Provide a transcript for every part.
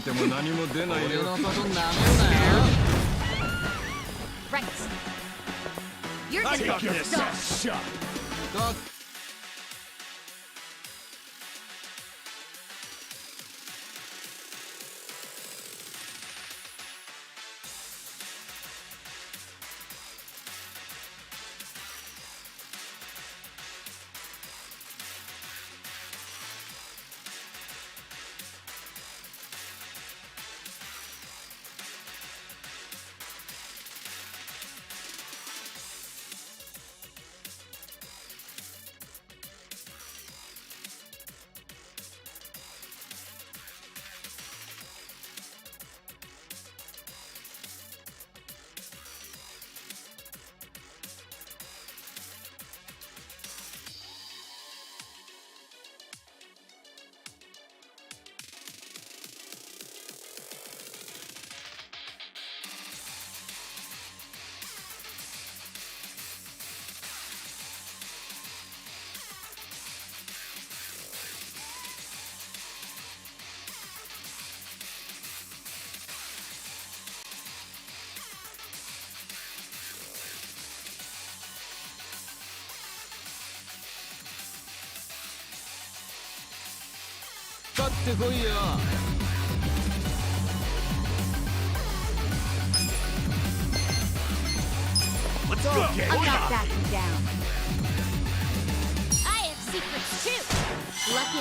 Right. You're gonna get this shot. Let's go. I'm not backing down. I have secrets too. Lucky.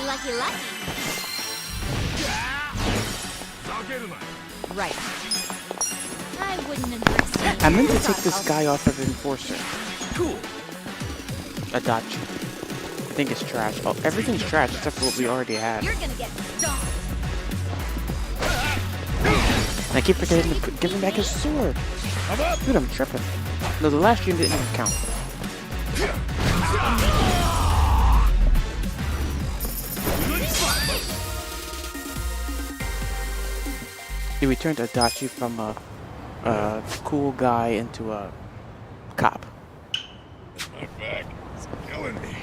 Right. I wouldn't underestimate. I meant to take this guy off of Enforcer. Cool. Adachi. I think it's trash. Oh, everything's trash except for what we already had. You're gonna get stomped. And I keep forgetting to give him back his sword. Dude, I'm tripping. No, the last stream didn't even count. Yeah, we turned Adachi from a cool guy into a cop. My back is killing me.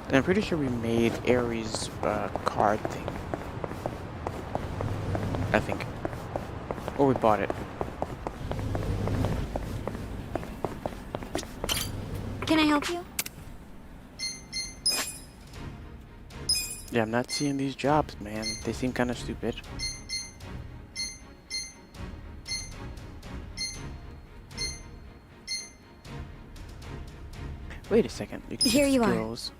And I'm pretty sure we made Ares' card thing. I think. Or we bought it. Can I help you? Yeah, I'm not seeing these jobs, man. They seem kind of stupid. Wait a second. You can Here get you are. skills.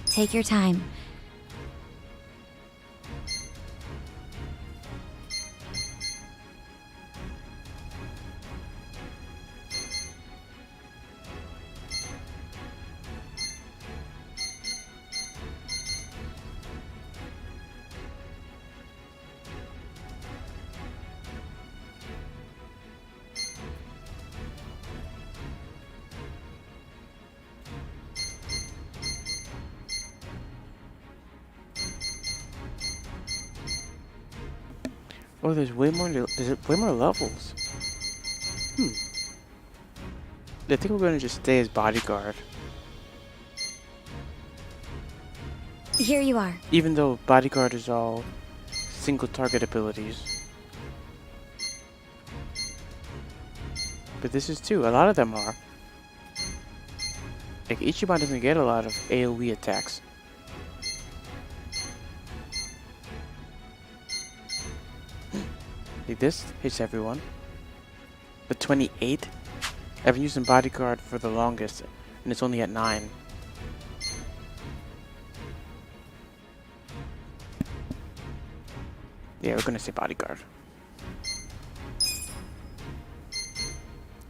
Take your time. Oh, there's way more levels. I think we're gonna just stay as bodyguard. Here you are. Even though bodyguard is all single target abilities. But this is too. A lot of them are. Like Ichiban doesn't get a lot of AoE attacks. Like this hits everyone. But 28? I've been using bodyguard for the longest, and it's only at 9. Yeah, we're gonna say bodyguard.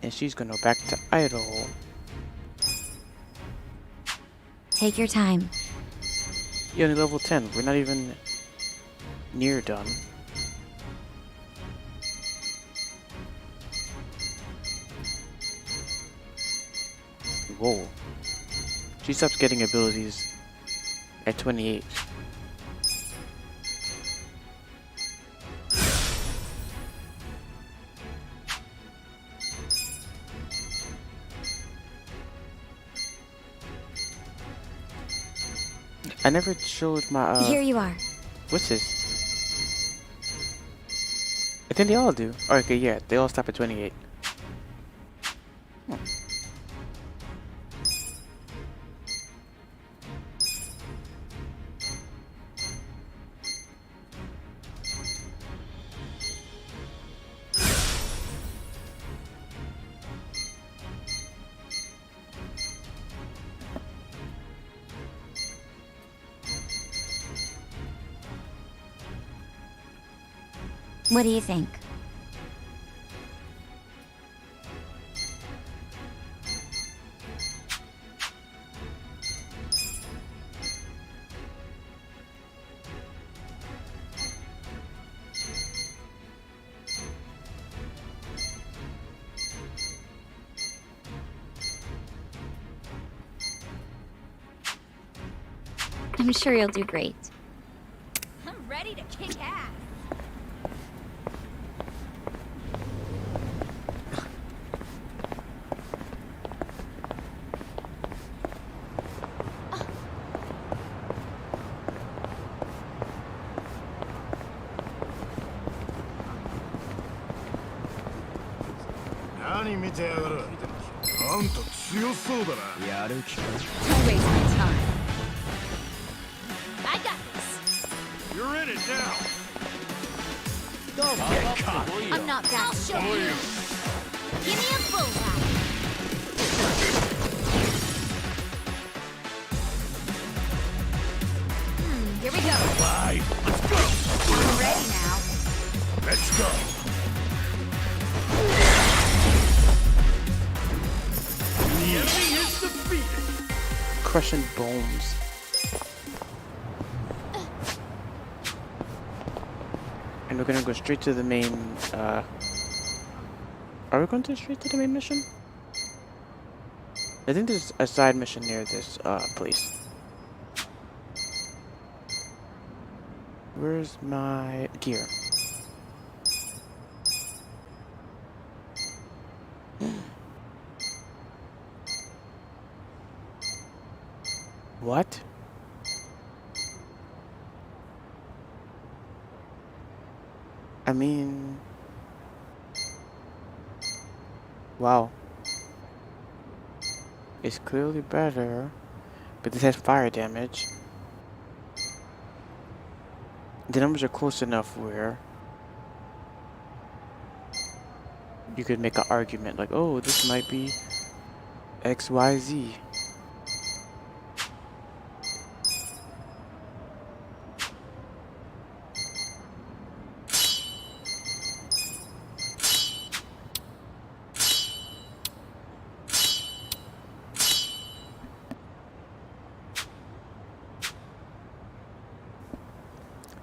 And she's gonna go back to idle. Take your time. Yeah, only level 10. We're not even near done. Whoa. She stops getting abilities at 28. I never showed my Here you are. what's this? I think they all do. Oh, okay, yeah, they all stop at 28. Hmm. What do you think? I'm sure you'll do great. I'm ready to kick ass. Don't waste my time. I got this. You're in it now. I'm not that. I'll show you. Give me a bullseye. Here we go. Bye. Let's go. I'm ready now. Let's go. The enemy is defeated. Crushing bones. And we're gonna go straight to the main, are we going to straight to the main mission? I think there's a side mission near this, place. Where's my gear? What? I mean... Wow. It's clearly better, but this has fire damage. The numbers are close enough where you could make an argument like, oh, this might be XYZ.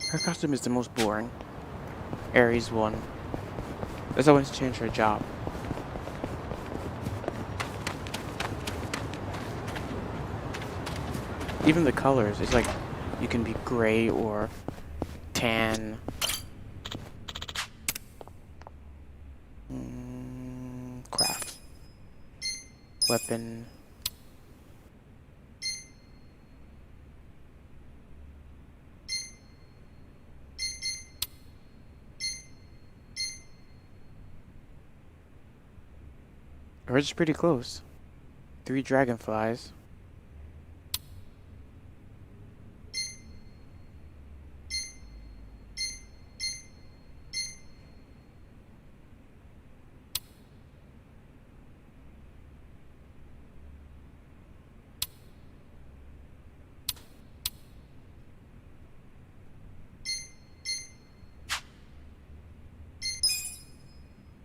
Her costume is the most boring. Aries 1. Let's always change her job. Even the colors, it's like you can be gray or tan. Craft. Weapon. Hers is pretty close. 3 dragonflies.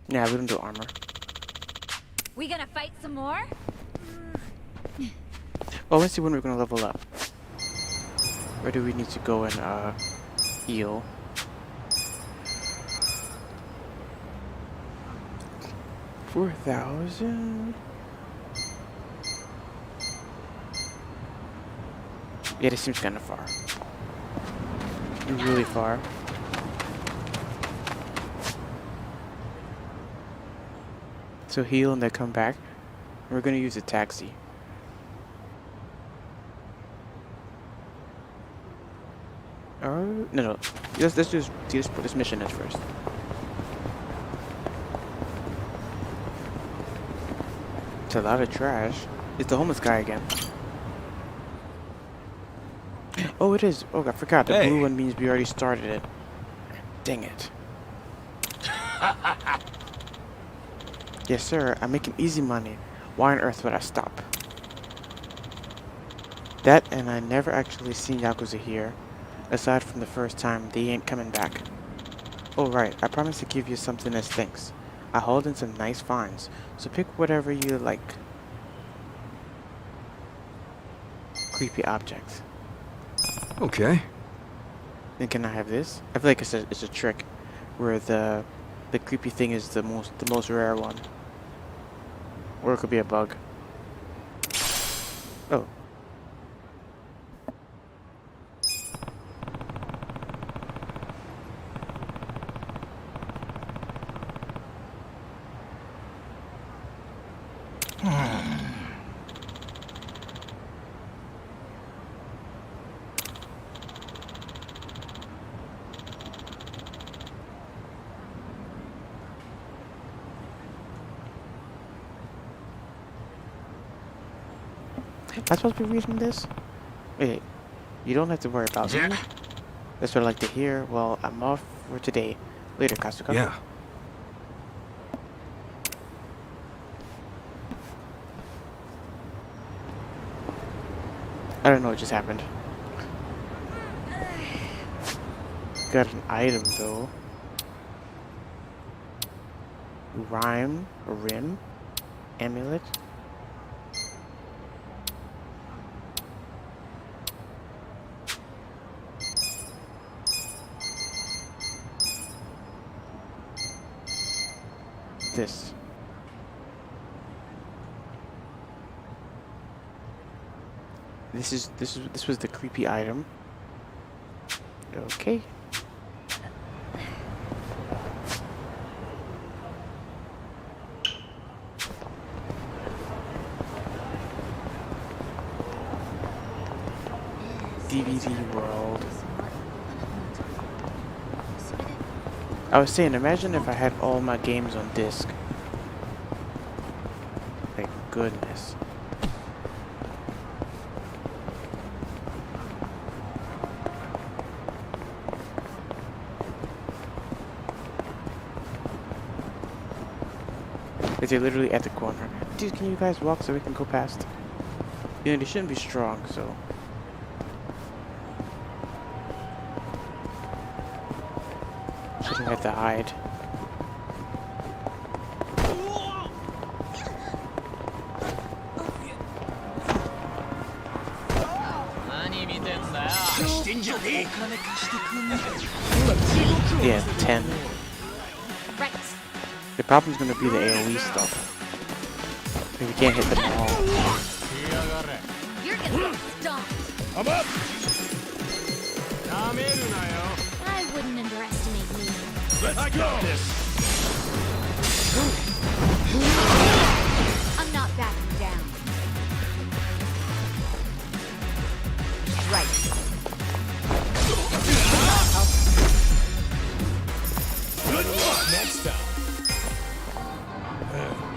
Yeah, we don't do armor. We gonna fight some more? Oh, let's see when we're gonna level up. Where do we need to go and heal? $4,000. Yeah, this seems kind of far. Really far. So heal and then come back. We're gonna use a taxi. No. Let's just put this mission in first. It's a lot of trash. It's the homeless guy again. Oh, it is. Oh, I forgot. The blue one means we already started it. Dang it. Yes, sir. I'm making easy money. Why on earth would I stop? That, and I never actually seen Yakuza here. Aside from the first time, they ain't coming back. Oh, right. I promised to give you something as thanks. I hauled in some nice finds, so pick whatever you like. Creepy objects. Okay. Then can I have this? I feel like it's a trick, where the creepy thing is the most rare one, or it could be a bug. Oh. Am I supposed to be reading this? Wait, you don't have to worry about me. That's what I like to hear. Well, I'm off for today. Later, Kasuga. Yeah. I don't know what just happened. Got an item though. Rim, amulet. This. This was the creepy item. Okay. DVD world. I was saying, imagine if I had all my games on disc. Thank goodness. They're literally at the corner. Dude, can you guys walk so we can go past? You know, they shouldn't be strong, so. Shouldn't have to hide. Yeah, 10. Right. The problem's gonna be the AoE stuff. If we can't hit them all. You're gonna get stomped. I'm up! I wouldn't underestimate me. Let's go! This. I'm not backing down. Right. Good luck next time.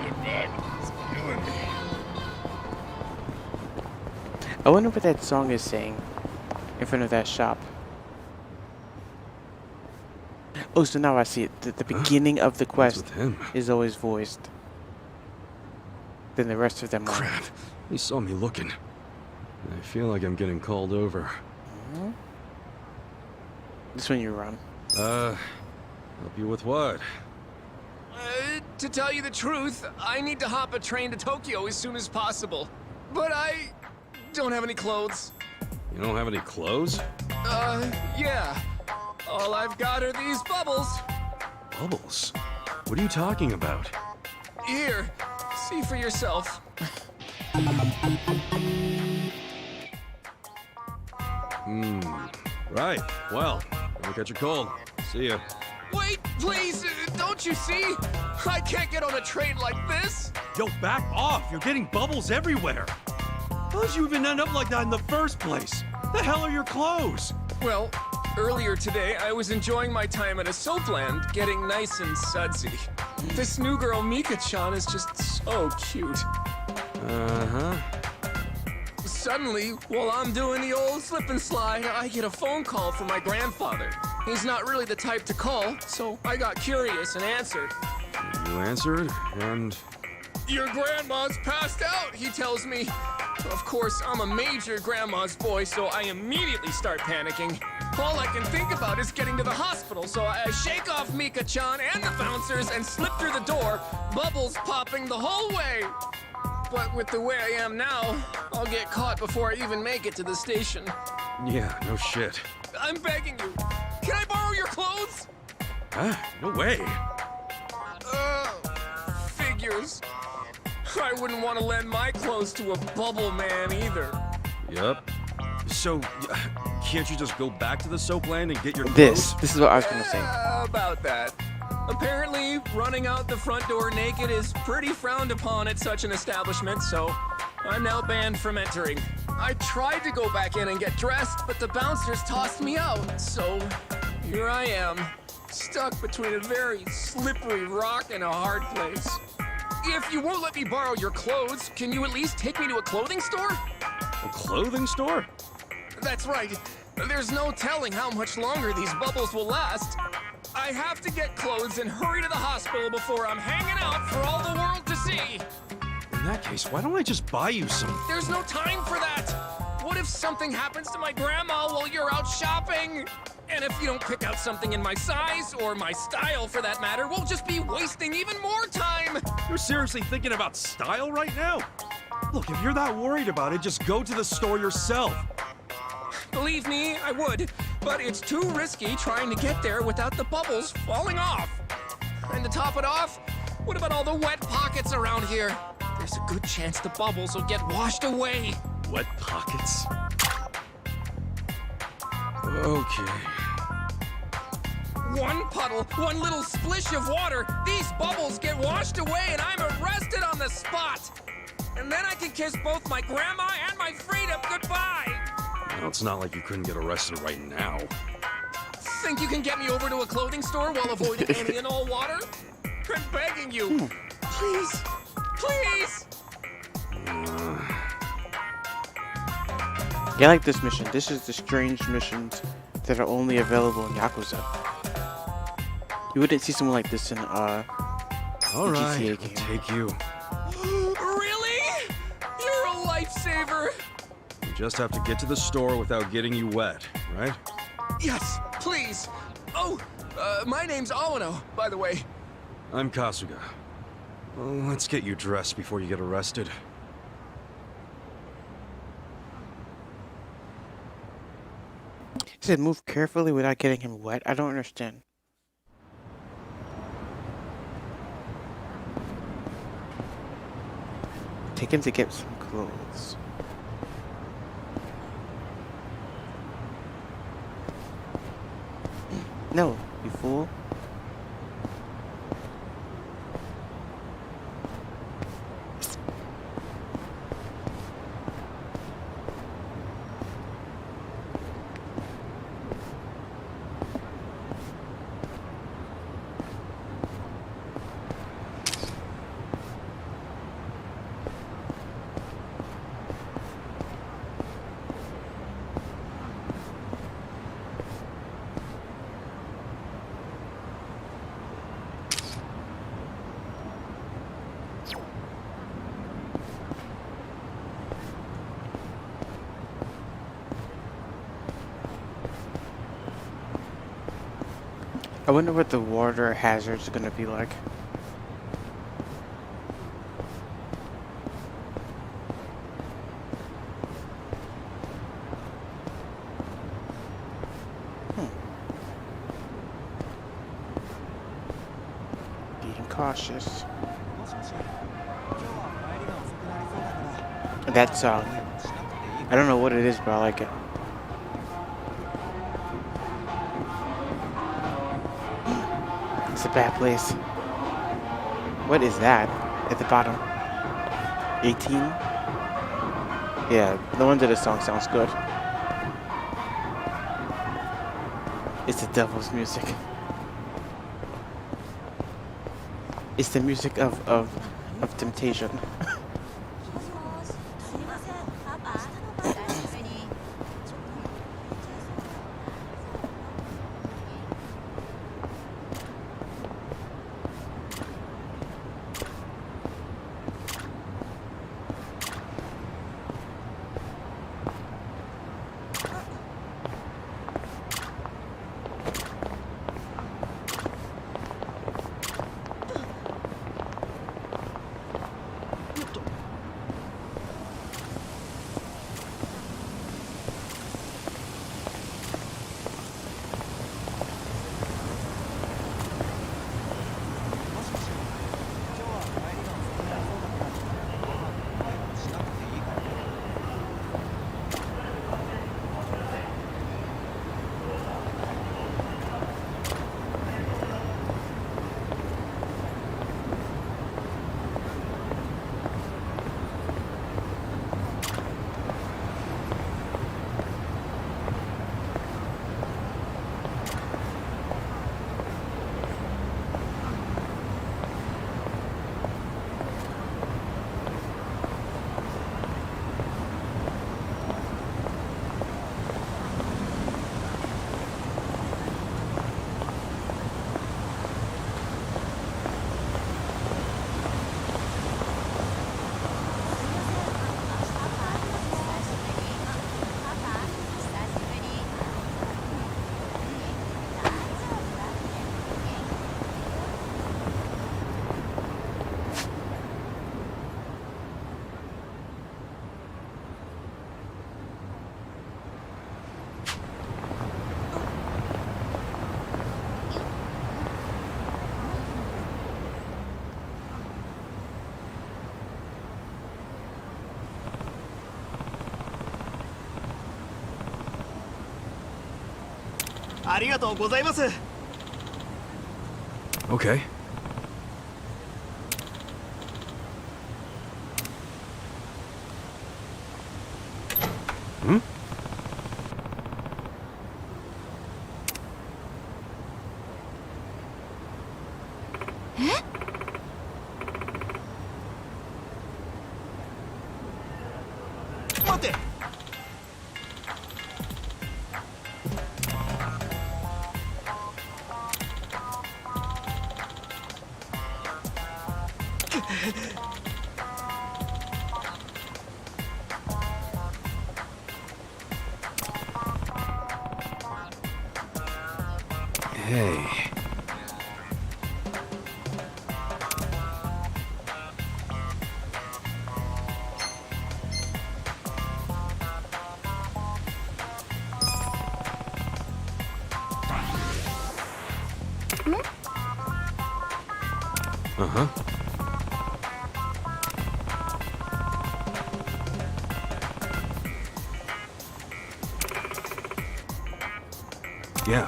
Your body's killing me. I wonder what that song is saying in front of that shop. Oh, so now I see it. The beginning of the What's quest with him? is always voiced. Then the rest of them are. Crap. He saw me looking. I feel like I'm getting called over. This one you run. Help you with what? To tell you the truth, I need to hop a train to Tokyo as soon as possible. But I don't have any clothes. You don't have any clothes? Yeah. All I've got are these bubbles. Bubbles? What are you talking about? Here, see for yourself. Right. Well, don't catch a cold. See ya. Wait, please, don't you see? I can't get on a train like this. Yo, back off! You're getting bubbles everywhere! How'd you even end up like that in the first place? The hell are your clothes? Well, earlier today, I was enjoying my time at a soapland, getting nice and sudsy. This new girl, Mika-chan, is just so cute. Uh-huh. Suddenly, while I'm doing the old slip and slide, I get a phone call from my grandfather. He's not really the type to call, so I got curious and answered. You answered, and... Your grandma's passed out, he tells me. Of course, I'm a major grandma's boy, so I immediately start panicking. All I can think about is getting to the hospital, so I shake off Mika-chan and the bouncers and slip through the door, bubbles popping the whole way. But with the way I am now, I'll get caught before I even make it to the station. Yeah, no shit. I'm begging you. Can I borrow your clothes? Huh? No way. Figures. I wouldn't want to lend my clothes to a bubble man either. Yup. So, can't you just go back to the soapland and get your clothes? This is what I was gonna say. About that. Apparently, running out the front door naked is pretty frowned upon at such an establishment, so I'm now banned from entering. I tried to go back in and get dressed, but the bouncers tossed me out, so here I am, stuck between a very slippery rock and a hard place. If you won't let me borrow your clothes, can you at least take me to a clothing store? A clothing store? That's right. There's no telling how much longer these bubbles will last. I have to get clothes and hurry to the hospital before I'm hanging out for all the world to see. In that case, why don't I just buy you some? There's no time for that. What if something happens to my grandma while you're out shopping? And if you don't pick out something in my size, or my style for that matter, we'll just be wasting even more time. You're seriously thinking about style right now? Look, if you're that worried about it, just go to the store yourself. Believe me, I would, but it's too risky trying to get there without the bubbles falling off. And to top it off, what about all the wet pockets around here? There's a good chance the bubbles will get washed away. Wet pockets? Okay. One puddle, one little splish of water, these bubbles get washed away and I'm arrested on the spot. And then I can kiss both my grandma and my freedom goodbye. Well, it's not like you couldn't get arrested right now. Think you can get me over to a clothing store while avoiding any and all water? I'm begging you. Please, please. Yeah, I like this mission. This is the strange missions that are only available in Yakuza. You wouldn't see someone like this in All GTA right, game. I'll take you. Really? You're a lifesaver. You just have to get to the store without getting you wet, right? Yes, please. Oh, my name's Awano, by the way. I'm Kasuga. Well, let's get you dressed before you get arrested. He said move carefully without getting him wet. I don't understand. Take him to get some clothes. No, you fool. I wonder what the water hazards are gonna be like. Being cautious. That song. I don't know what it is, but I like it. It's a bad place. What is that at the bottom? 18? Yeah, no wonder the song sounds good. It's the devil's music. It's the music of temptation. Okay. Hmm? Hey. Uh-huh. Yeah.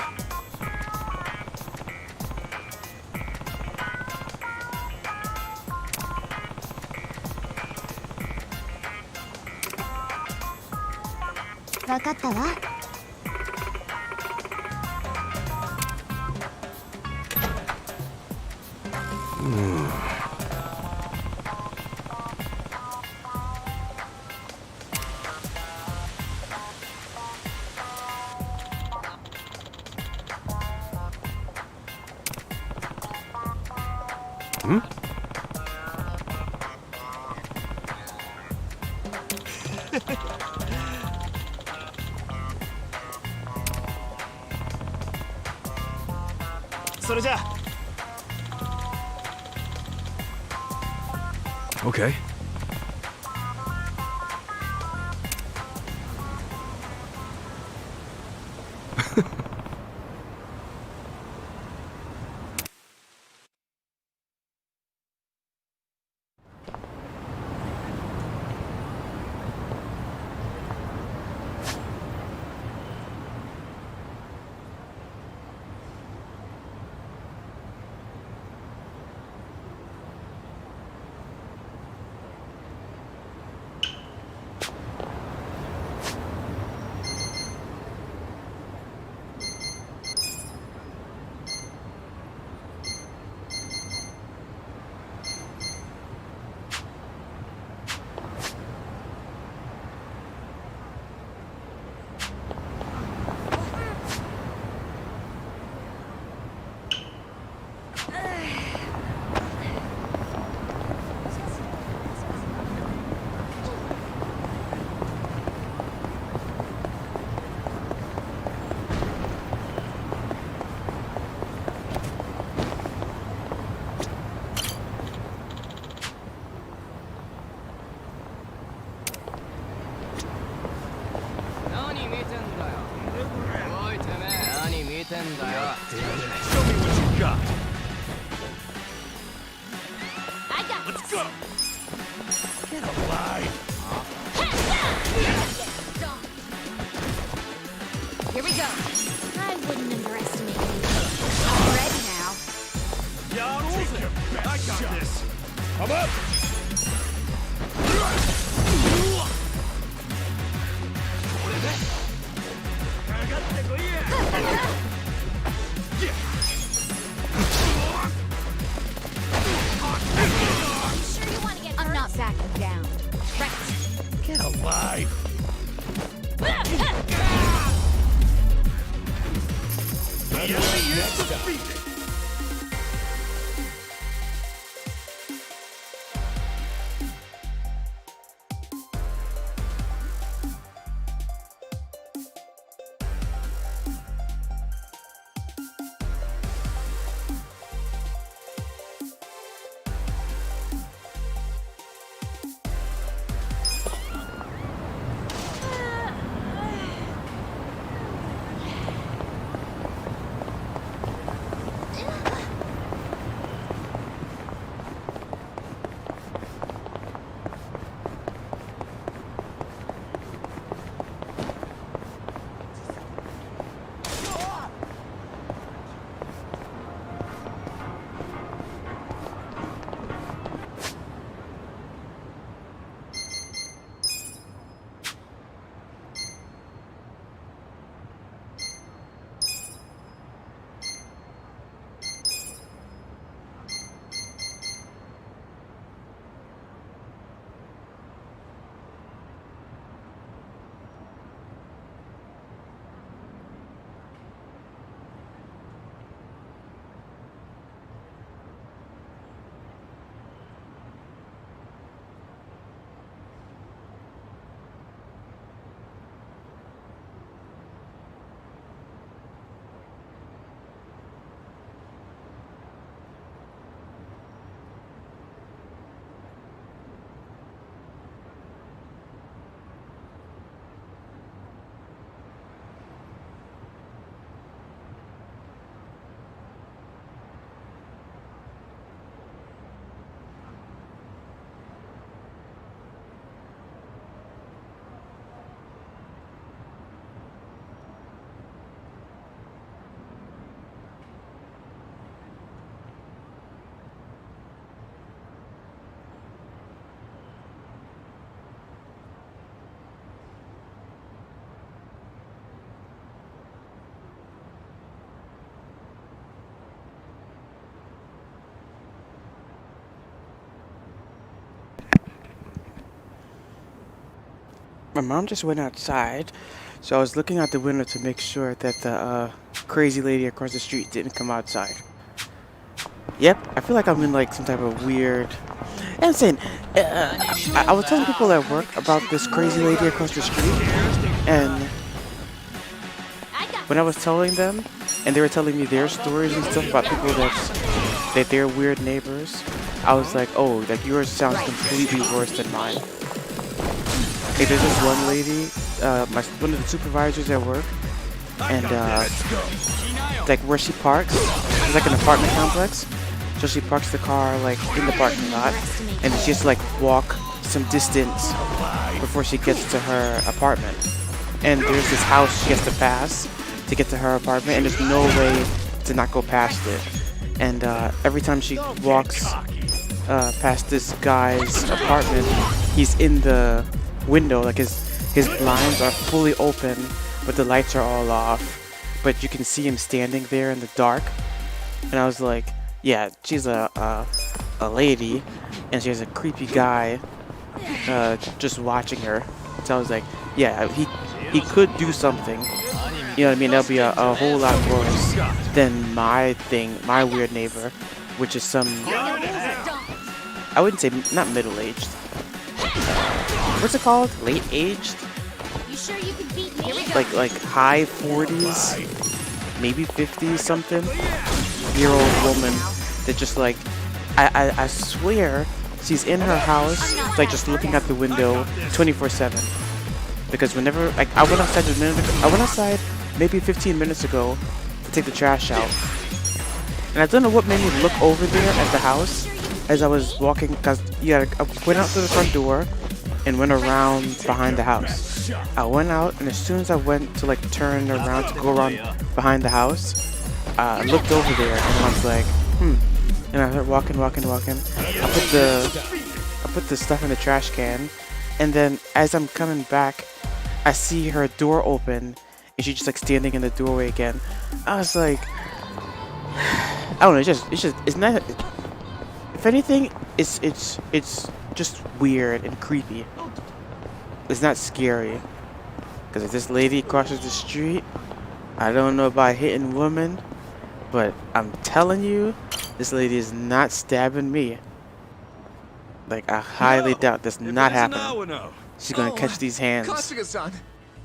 Hmm? それじゃあ Okay. Show me what you got. I got Let's this. go. Get alive. Here we go. I wouldn't underestimate you. I'm ready now. Yeah, I got this. Come up! Sure you want to get I'm not backing down. Right. Get alive. The enemy is defeated. My mom just went outside, so I was looking out the window to make sure that the crazy lady across the street didn't come outside. Yep, I feel like I'm in like some type of weird. I'm saying, I was telling people at work about this crazy lady across the street, and when I was telling them, and they were telling me their stories and stuff about people that they're weird neighbors, I was like, oh, like yours sounds completely worse than mine. Hey, there's this one lady, one of the supervisors at work, and like where she parks, it's like an apartment complex. So she parks the car like in the parking lot, and she has to like walk some distance before she gets to her apartment. And there's this house she has to pass to get to her apartment, and there's no way to not go past it. And every time she walks past this guy's apartment, he's in the window, like his blinds are fully open, but the lights are all off. But you can see him standing there in the dark. And I was like, yeah, she's a lady, and she has a creepy guy just watching her. So I was like, yeah, he could do something. You know what I mean? That'll be a whole lot worse than my weird neighbor, which is some, I wouldn't say, not middle-aged. What's it called? Late-aged? You sure you can beat me? Like high 40s, maybe 50s something. Year-old woman that just like, I swear she's in her house, like just looking out the window 24/7. Because whenever, like, I went outside maybe 15 minutes ago to take the trash out. And I don't know what made me look over there at the house as I was walking, because I went out to the front door and went around behind the house. I went out, and as soon as I went to like turn around to go around behind the house, I looked over there and I was like, and I started walking. I put the stuff in the trash can, and then as I'm coming back, I see her door open, and she's just like standing in the doorway again. I was like, I don't know. It's not. If anything, it's just weird and creepy. It's not scary, because if this lady crosses the street, I don't know about hitting women, but I'm telling you, this lady is not stabbing me. Like, I highly doubt that's not happening. She's gonna catch these hands. Kasuga-san,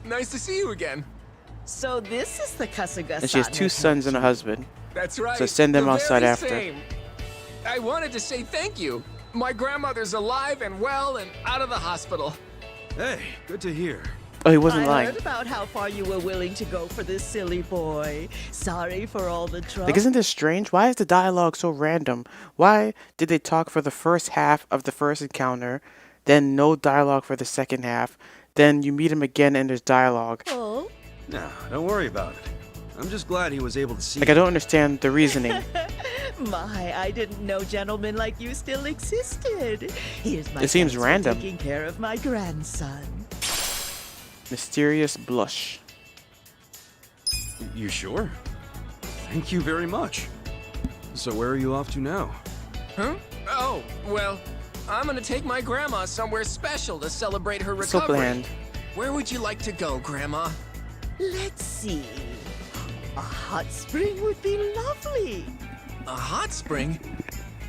nice to see you again. So this is the Kasuga-san. And she has 2 sons and a husband. That's right. So send them the outside very after. same. I wanted to say thank you. My grandmother's alive and well and out of the hospital. Hey, good to hear. Oh, he wasn't I lying. heard about how far you were willing to go for this silly boy. Sorry for all the trouble. Like, isn't this strange? Why is the dialogue so random? Why did they talk for the first half of the first encounter, then no dialogue for the second half, then you meet him again and there's dialogue? Oh? Nah, don't worry about it. I'm just glad he was able to see. Like, I don't understand the reasoning. My, I didn't know gentlemen like you still existed. Here's my It seems thanks for random. taking care of my grandson. Mysterious blush. You sure? Thank you very much. So where are you off to now? Huh? Oh, well, I'm gonna take my grandma somewhere special to celebrate her So recovery. bland. Where would you like to go, Grandma? Let's see. A hot spring would be lovely. A hot spring?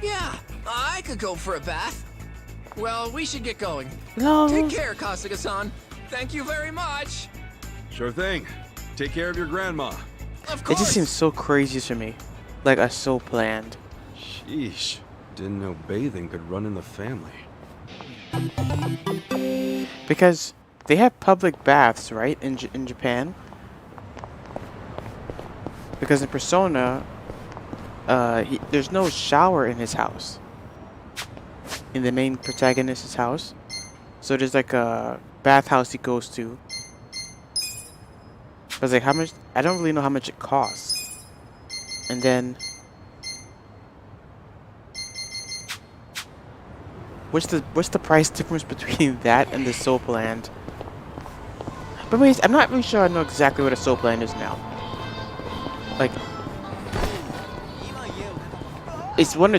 Yeah, I could go for a bath. Well, we should get going. No. Take care, Kasuga-san. Thank you very much. Sure thing. Take care of your grandma. Of It course. just seems so crazy to me. Like, so planned. Sheesh. Didn't know bathing could run in the family. Because they have public baths, right, in Japan? Because in Persona, there's no shower in his house. In the main protagonist's house. So there's like a bathhouse he goes to. But it's like, how much? I don't really know how much it costs. And then, what's the price difference between that and the soap land? But wait, I'm not really sure I know exactly what a soap land is now. Like, it's one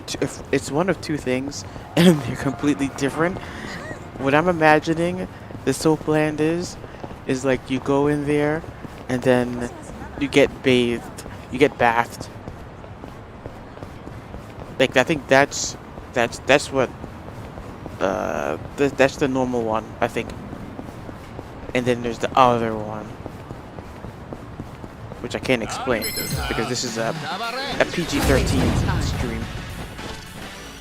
of two things, and they're completely different. What I'm imagining the soap land is like you go in there, and then you get bathed, you get bathed. Like, I think that's what that's the normal one, I think. And then there's the other one, which I can't explain because this is a PG-13 stream.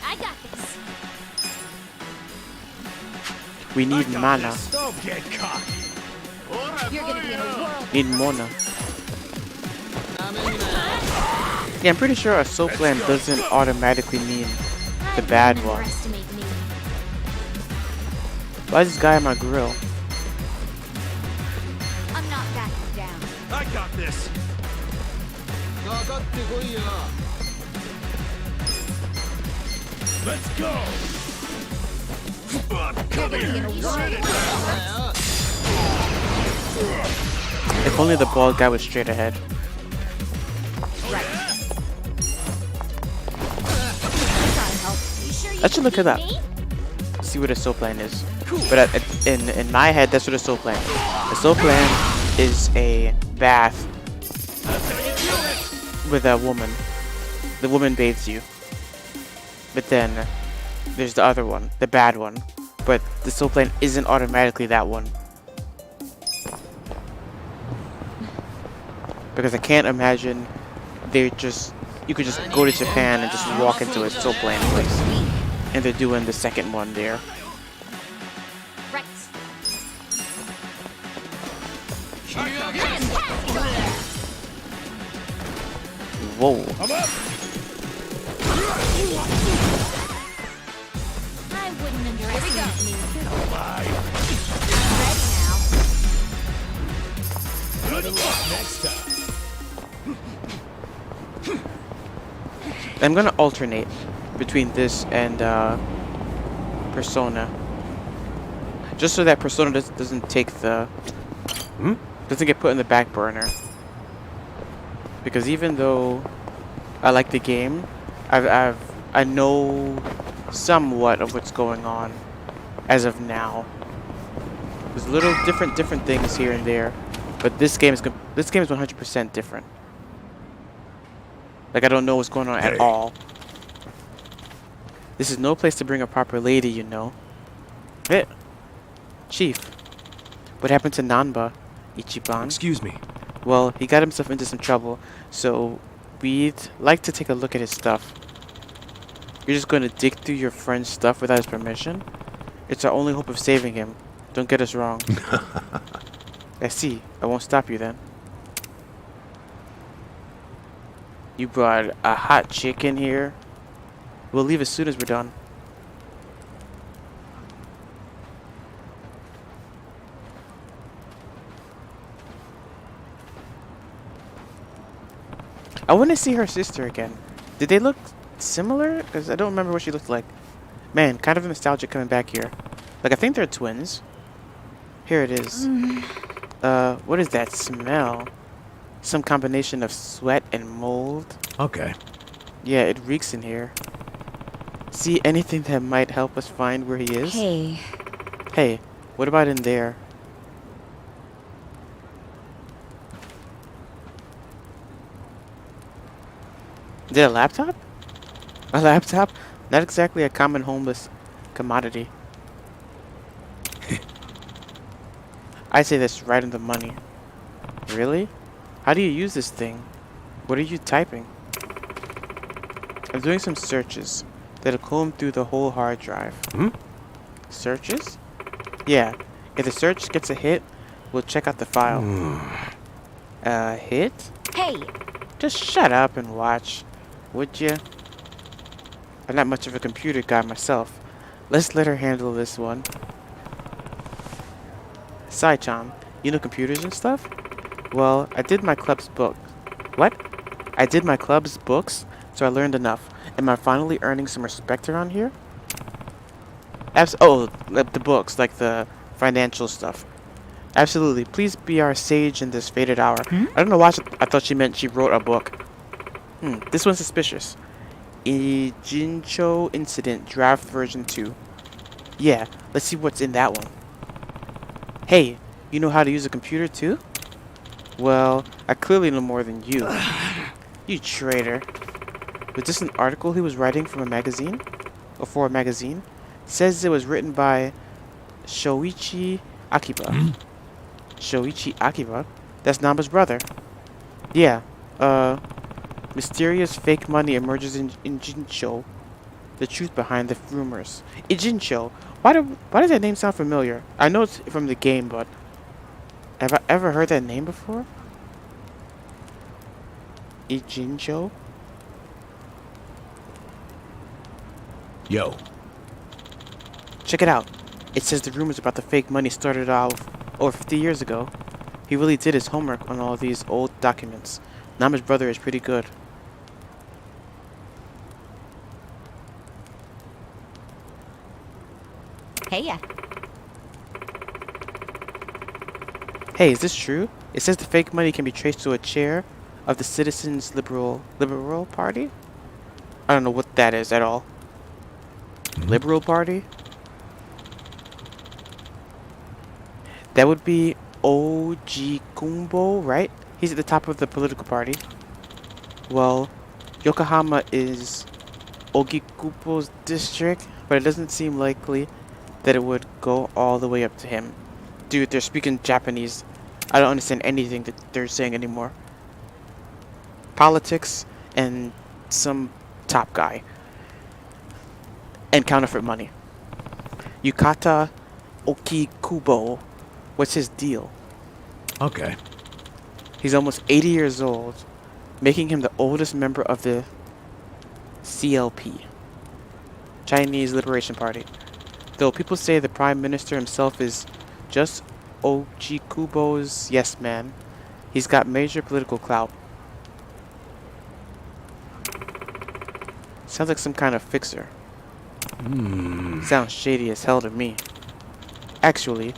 I got this. We need mana. Don't get cocky. You're gonna be in a whirl. Need Mona. Yeah, I'm pretty sure a soap land doesn't automatically mean the bad one. Underestimate me. Why is this guy on my grill? I'm not backing down. I got this. Let's go. You're gonna be in a whirl. If only the bald guy was straight ahead. Right. You sure you I should look it up. me? See what a soap land is. But in my head, that's what a soap land is. A soap land is a bath with a woman. The woman bathes you. But then there's the other one, the bad one. But the soap land isn't automatically that one. Because I can't imagine you could just go to Japan and just walk into a soap land place. And they're doing the second one there. Right. Whoa. I wouldn't underestimate me. Ready now. I'm gonna alternate between this and Persona, just so that Persona doesn't take the doesn't get put in the back burner. Because even though I like the game, I know somewhat of what's going on as of now. There's little different things here and there, but this game is 100% different. Like, I don't know what's going on at all. This is no place to bring a proper lady, you know. Hey, Chief, what happened to Nanba, Ichiban? Excuse me. Well, he got himself into some trouble, so we'd like to take a look at his stuff. You're just going to dig through your friend's stuff without his permission? It's our only hope of saving him. Don't get us wrong. I see. I won't stop you then. You brought a hot chick in here? We'll leave as soon as we're done. I want to see her sister again. Did they look similar? Because I don't remember what she looked like. Man, kind of nostalgic coming back here. Like, I think they're twins. Here it is. What is that smell? Some combination of sweat and mold. Okay. Yeah, it reeks in here. See anything that might help us find where he is? Hey, Hey, what about in there? Is it a laptop? A laptop? Not exactly a common homeless commodity. I'd say that's right in the money. Really? How do you use this thing? What are you typing? I'm doing some searches that'll comb through the whole hard drive. Searches? Yeah. If the search gets a hit, we'll check out the file. A hit? Hey, Just shut up and watch, would you? I'm not much of a computer guy myself. Let's let her handle this one. Sai-chan, you know computers and stuff? Well, I did my club's book. What? I did my club's books, so I learned enough. Am I finally earning some respect around here? Oh, the books, like the financial stuff. Absolutely. Please be our sage in this fated hour. I don't know why I thought she meant she wrote a book. This one's suspicious. Ijincho Incident Draft Version 2. Yeah, let's see what's in that one. Hey, you know how to use a computer too? Well, I clearly know more than you. You traitor. Was this an article he was writing from a magazine? Or for a magazine? Says it was written by Shoichi Akiba. Shoichi Akiba? That's Namba's brother. Yeah, mysterious fake money emerges in Ijincho. The truth behind the rumors. Ijincho. Why does that name sound familiar? I know it's from the game, but have I ever heard that name before? Ijincho? Yo. Check it out. It says the rumors about the fake money started off over 50 years ago. He really did his homework on all these old documents. Nama's brother is pretty good. hey ya. Hey, is this true? It says the fake money can be traced to a chair of the Citizens Liberal Party? I don't know what that is at all. Liberal Party? That would be Ojikumbo, right? He's at the top of the political party. Well, Yokohama is Ogikubo's district, but it doesn't seem likely that it would go all the way up to him. Dude, they're speaking Japanese. I don't understand anything that they're saying anymore. Politics and some top guy. And counterfeit money. Yukata Okikubo. What's his deal? Okay. He's almost 80 years old. making him the oldest member of the CLP, Chinese Liberation Party. Though people say the Prime Minister himself is just Ochikubo's yes man, he's got major political clout. Sounds like some kind of fixer. Sounds shady as hell to me. Actually,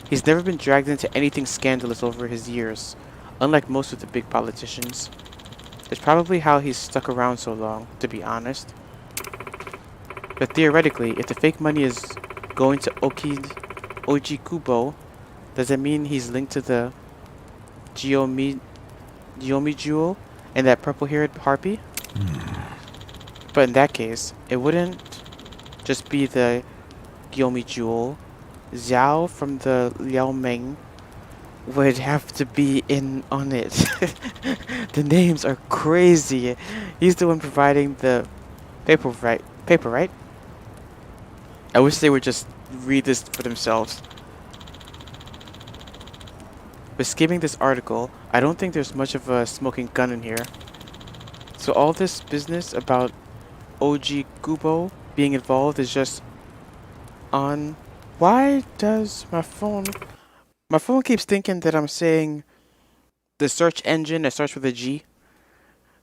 he's never been dragged into anything scandalous over his years, unlike most of the big politicians. It's probably how he's stuck around so long, to be honest. But theoretically, if the fake money is going to Ochikubo, does that mean he's linked to the Gyomi jewel and that purple-haired harpy? But in that case, it wouldn't just be the Gyomi jewel. Xiao from the Liao Meng would have to be in on it. The names are crazy. He's the one providing the paper, right? I wish they would just read this for themselves. But skimming this article, I don't think there's much of a smoking gun in here. So all this business about OG Kubo being involved is just on... Why does my phone keeps thinking that I'm saying the search engine that starts with a G?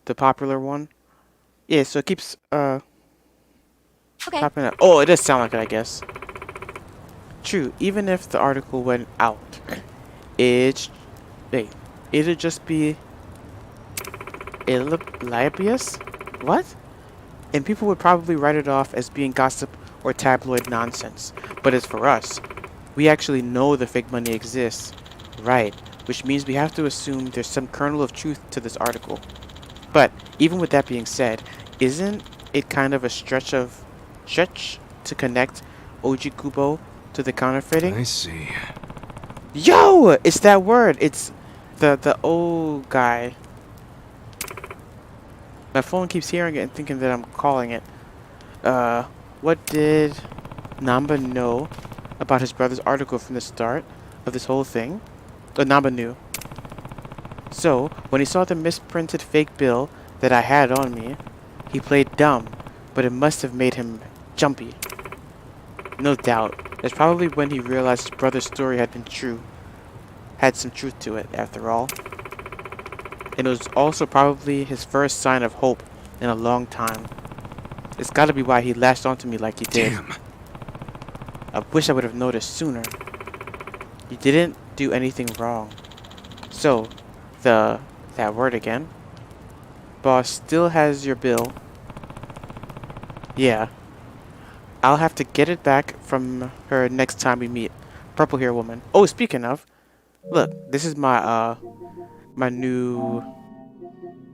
The popular one? Yeah, so it keeps Okay. popping up. Oh, it does sound like it, I guess. True, even if the article went out, it'd just be libelous? What? And people would probably write it off as being gossip or tabloid nonsense. But as for us, we actually know the fake money exists, right? Which means we have to assume there's some kernel of truth to this article. But even with that being said, isn't it kind of a stretch to connect OG Kubo to the counterfeiting? I see. Yo! It's that word. It's the old guy. My phone keeps hearing it and thinking that I'm calling it. What did Namba know about his brother's article from the start of this whole thing? Namba knew. So, when he saw the misprinted fake bill that I had on me, he played dumb, but it must have made him jumpy. No doubt. It's probably when he realized his brother's story had been true. Had some truth to it, after all. And it was also probably his first sign of hope in a long time. It's gotta be why he lashed onto me like he did. Damn. I wish I would have noticed sooner. You didn't do anything wrong. So, that word again. Boss still has your bill. Yeah. I'll have to get it back from her next time we meet. Purple hair woman. Oh, speaking of, look, this is my my new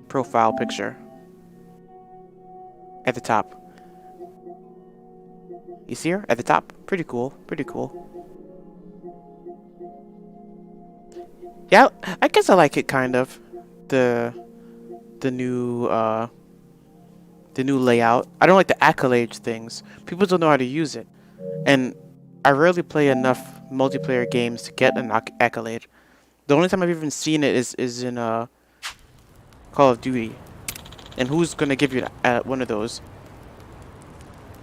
profile picture. At the top. You see her? At the top. Pretty cool. Pretty cool. Yeah, I guess I like it kind of. The new layout. I don't like the accolades things. People don't know how to use it. And I rarely play enough multiplayer games to get an accolade. The only time I've even seen it is in Call of Duty. And who's gonna give you one of those?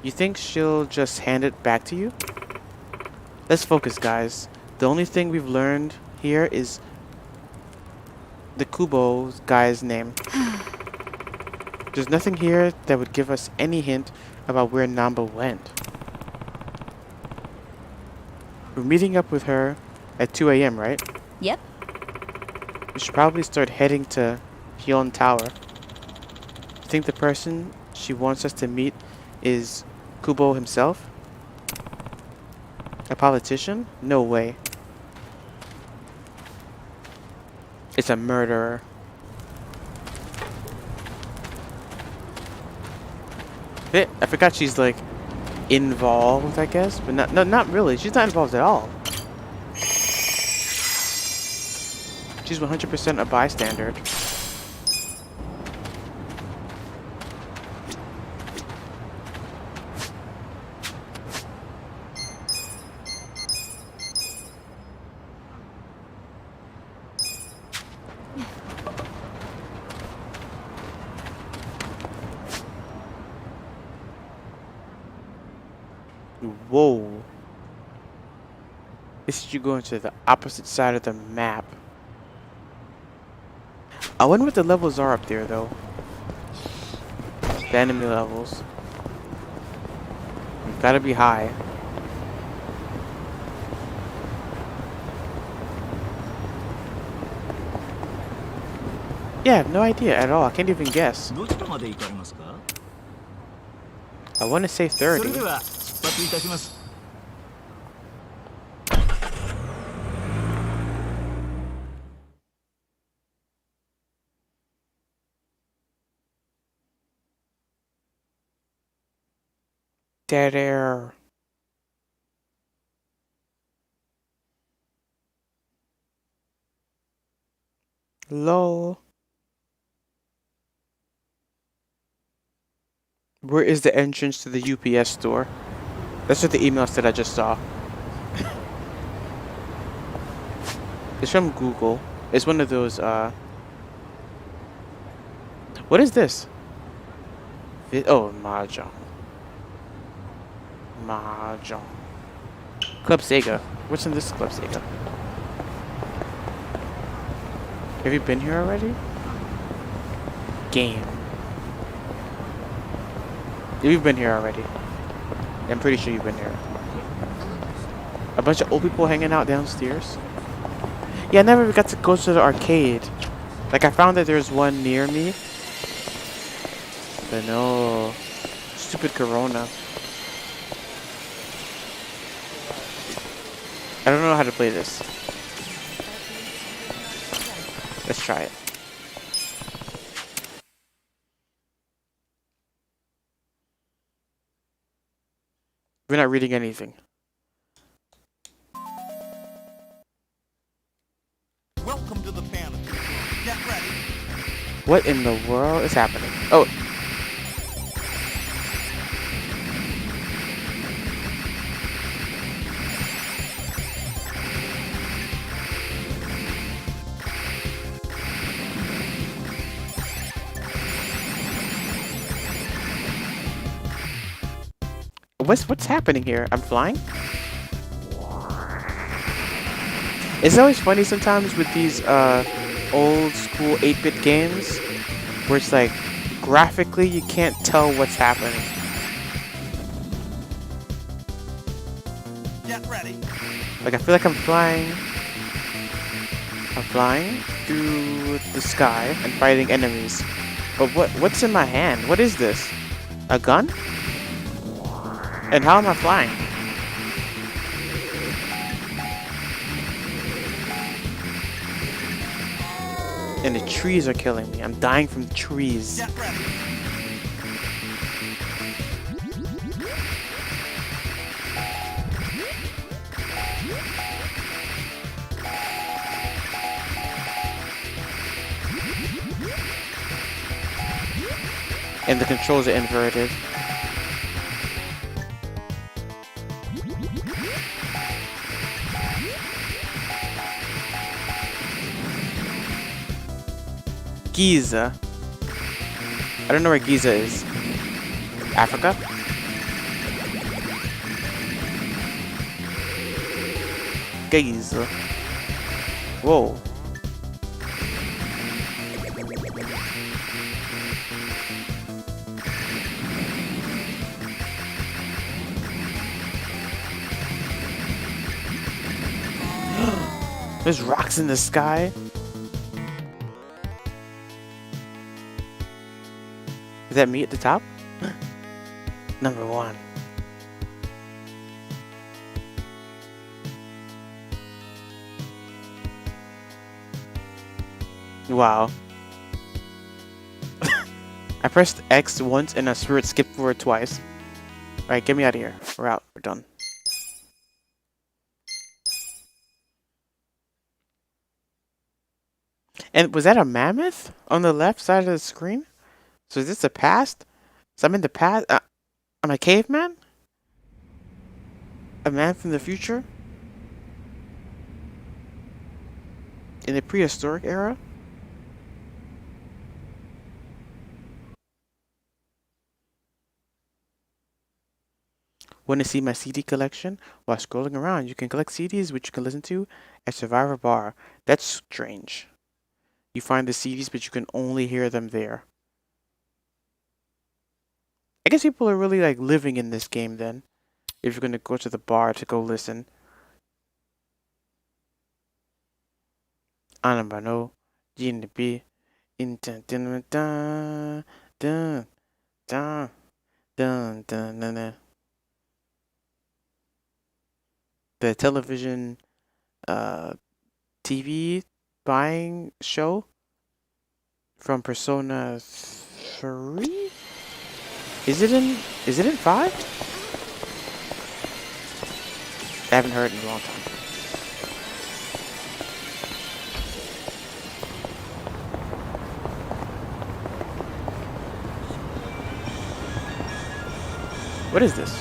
You think she'll just hand it back to you? Let's focus, guys. The only thing we've learned here is the Kubo guy's name. There's nothing here that would give us any hint about where Namba went. We're meeting up with her at 2 a.m., right? Yep. We should probably start heading to Hyun Tower. Think the person she wants us to meet is Kubo himself? A politician? No way. It's a murderer. I forgot she's like involved, I guess, but not really. She's not involved at all. She's 100% a bystander. Whoa. This is you going to the opposite side of the map. I wonder what the levels are up there, though. The enemy levels. Gotta be high. Yeah, I have no idea at all. I can't even guess. どちらまで行かれますか？ I want to say それ 30. では出発いたします。 Dead air. Lol. Where is the entrance to the UPS store? That's what the emails that I just saw. It's from Google. It's one of those, What is this? Oh, Mahjong. Mahjong. Club Sega. What's in this Club Sega? Have you been here already? Game. You've been here already. I'm pretty sure you've been here. A bunch of old people hanging out downstairs. Yeah, I never got to go to the arcade. Like, I found that there's one near me. But no. Stupid Corona. I don't know how to play this. Let's try it. We're not reading anything. Welcome to the fantasy. Get ready. What in the world is happening? Oh. What's happening here? I'm flying? It's always funny sometimes with these old school 8-bit games where it's like graphically you can't tell what's happening. Get ready. Like I feel like I'm flying. I'm flying through the sky and fighting enemies. But what's in my hand? What is this? A gun? And how am I flying? And the trees are killing me. I'm dying from the trees. Get ready. And the controls are inverted. Giza. I don't know where Giza is. Africa? Giza. Whoa. There's rocks in the sky. Is that me at the top? Number 1. Wow. I pressed X once and I swear it skipped forward twice. Alright, get me out of here. We're out. We're done. And was that a mammoth on the left side of the screen? So is this the past? So I'm in the past? I'm a caveman? A man from the future? In the prehistoric era? Want to see my CD collection? While scrolling around, you can collect CDs which you can listen to at Survivor Bar. That's strange. You find the CDs, but you can only hear them there. I guess people are really like living in this game then. If you're gonna go to the bar to go listen. Anambano, GNB, dun dun dun dun dun dun dun dun. The television TV buying show from Persona 3? Is it in 5? I haven't heard it in a long time. What is this?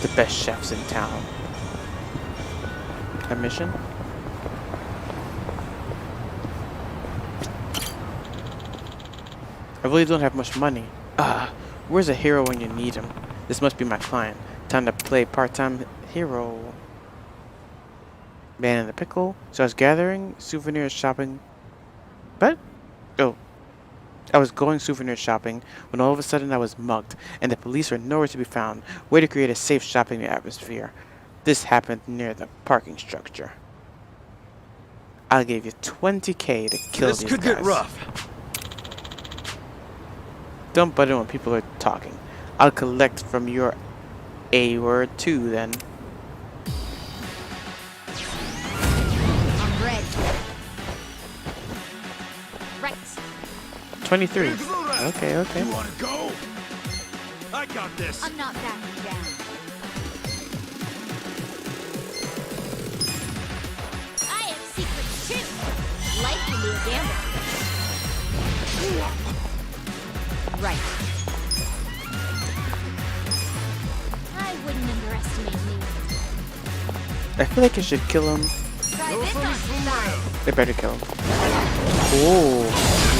The best chefs in town. A mission? I really don't have much money. Where's a hero when you need him? This must be my client. Time to play part-time hero. Man in the pickle. So I was gathering souvenirs shopping. But? Oh. I was going souvenir shopping when all of a sudden I was mugged and the police were nowhere to be found. Way to create a safe shopping atmosphere. This happened near the parking structure. I'll give you 20K to kill these guys. This could get rough. Don't butt in when people are talking. I'll collect from your A word too then. I'm ready. Right. 23. Okay. You wanna go? I got this. I'm not backing down. I have secrets too. Life can be a gamble. Right. I wouldn't underestimate me. I feel like I should kill him. Try this on side. They better kill him. Oh,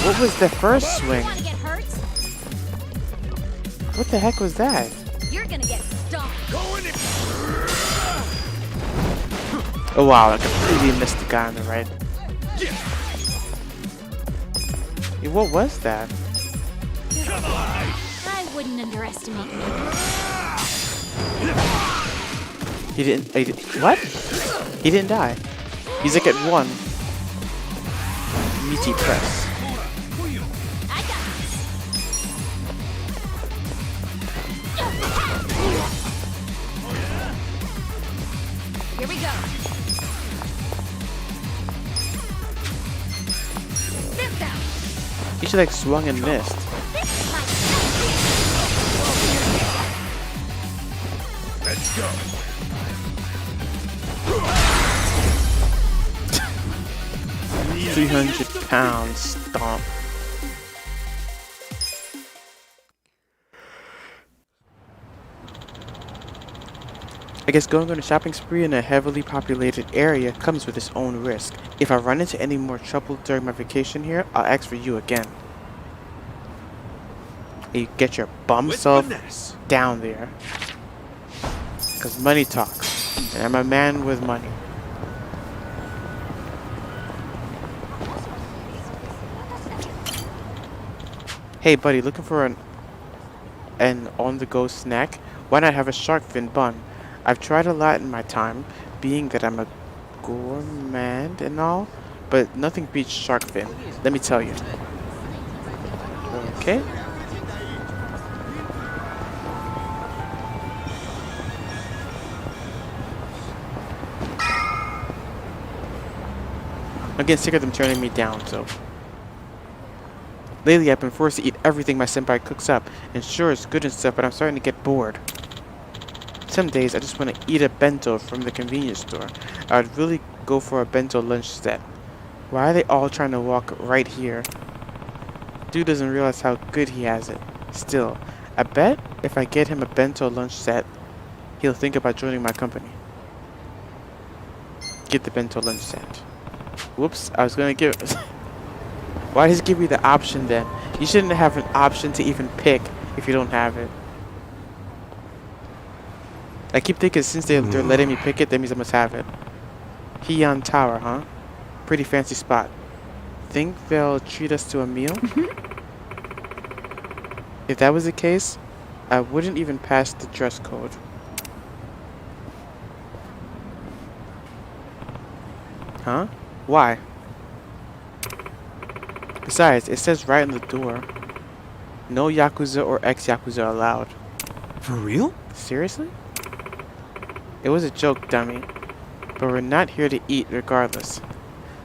what was the first swing? You wanna get hurt? What the heck was that? You're gonna get stomped. Oh wow, I completely missed the guy on the right. Yeah, what was that? I wouldn't underestimate me. He didn't. What? He didn't die. He's like at 1. Meaty press. I got this. Here we go. Fifth out. He should like swung and missed. This is my Let's go. 300 pounds stomp. I guess going on a shopping spree in a heavily populated area comes with its own risk. If I run into any more trouble during my vacation here, I'll ask for you again. You get your bum self down there. Because money talks. And I'm a man with money. Hey buddy, looking for an on-the-go snack? Why not have a shark fin bun? I've tried a lot in my time, being that I'm a gourmand and all, but nothing beats shark fin, let me tell you. Okay. I'm getting sick of them turning me down, so. Lately, I've been forced to eat everything my senpai cooks up, and sure, it's good and stuff, but I'm starting to get bored. Some days, I just want to eat a bento from the convenience store. I would really go for a bento lunch set. Why are they all trying to walk right here? Dude doesn't realize how good he has it. Still, I bet if I get him a bento lunch set, he'll think about joining my company. Get the bento lunch set. Whoops, I was gonna give it. Why does it give me the option then? You shouldn't have an option to even pick if you don't have it. I keep thinking since they're letting me pick it, that means I must have it. Heian Tower, huh? Pretty fancy spot. Think they'll treat us to a meal? If that was the case, I wouldn't even pass the dress code. Huh? Why? Besides, it says right on the door, no Yakuza or ex-Yakuza allowed. For real? Seriously? It was a joke, dummy. But we're not here to eat regardless.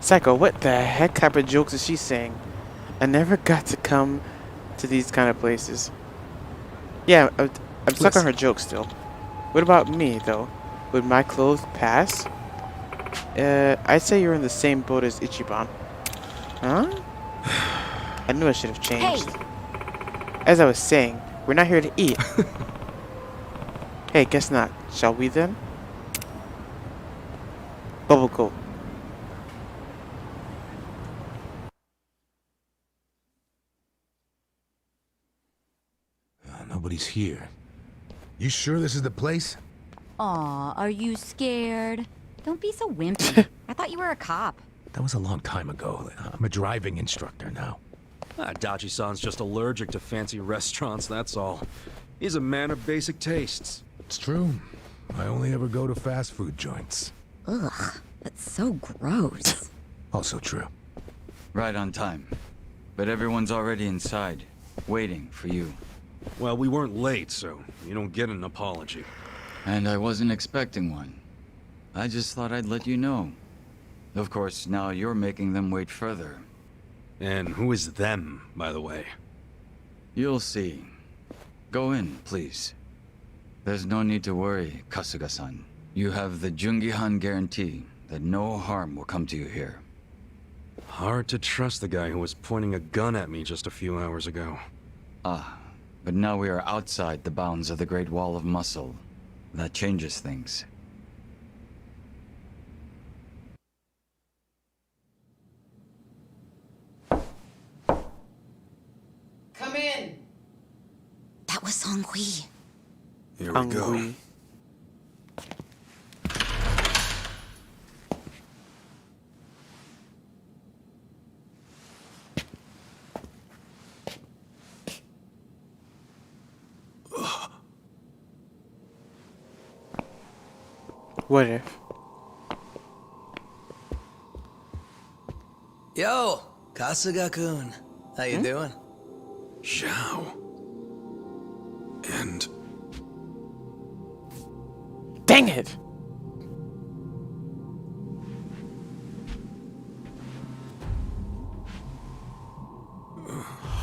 Psycho, what the heck type of jokes is she saying? I never got to come to these kind of places. Yeah, I'm stuck on her joke still. What about me, though? Would my clothes pass? I'd say you're in the same boat as Ichiban. Huh? I knew I should have changed. Hey. As I was saying, we're not here to eat. Hey, guess not. Shall we then? Bubble go. Nobody's here. You sure this is the place? Aw, are you scared? Don't be so wimpy. I thought you were a cop. That was a long time ago. I'm a driving instructor now. Dachi-san's just allergic to fancy restaurants, that's all. He's a man of basic tastes. It's true. I only ever go to fast food joints. Ugh, that's so gross. Also true. Right on time. But everyone's already inside, waiting for you. Well, we weren't late, so you don't get an apology. And I wasn't expecting one. I just thought I'd let you know. Of course, now you're making them wait further. And who is them, by the way? You'll see. Go in, please. There's no need to worry, Kasuga-san. You have the Jungihan guarantee that no harm will come to you here. Hard to trust the guy who was pointing a gun at me just a few hours ago. Ah, but now we are outside the bounds of the Great Wall of Muscle. That changes things. Come in. That was Songhui. Here we go. Hungry. What if? Yo, Kasuga-kun. How you doing? Zhao. And... Dang it!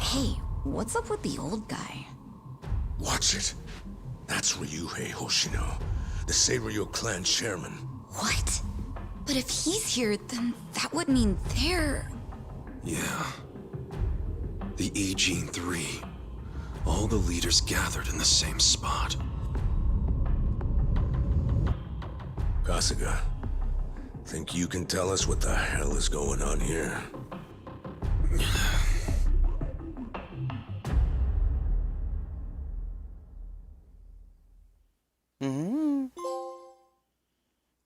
Hey, what's up with the old guy? Watch it. That's Ryuhei Hoshino, the Seiryu clan chairman. What? But if he's here, then that would mean they're... Yeah. The E-Gene 3. All the leaders gathered in the same spot. Kasuga, think you can tell us what the hell is going on here?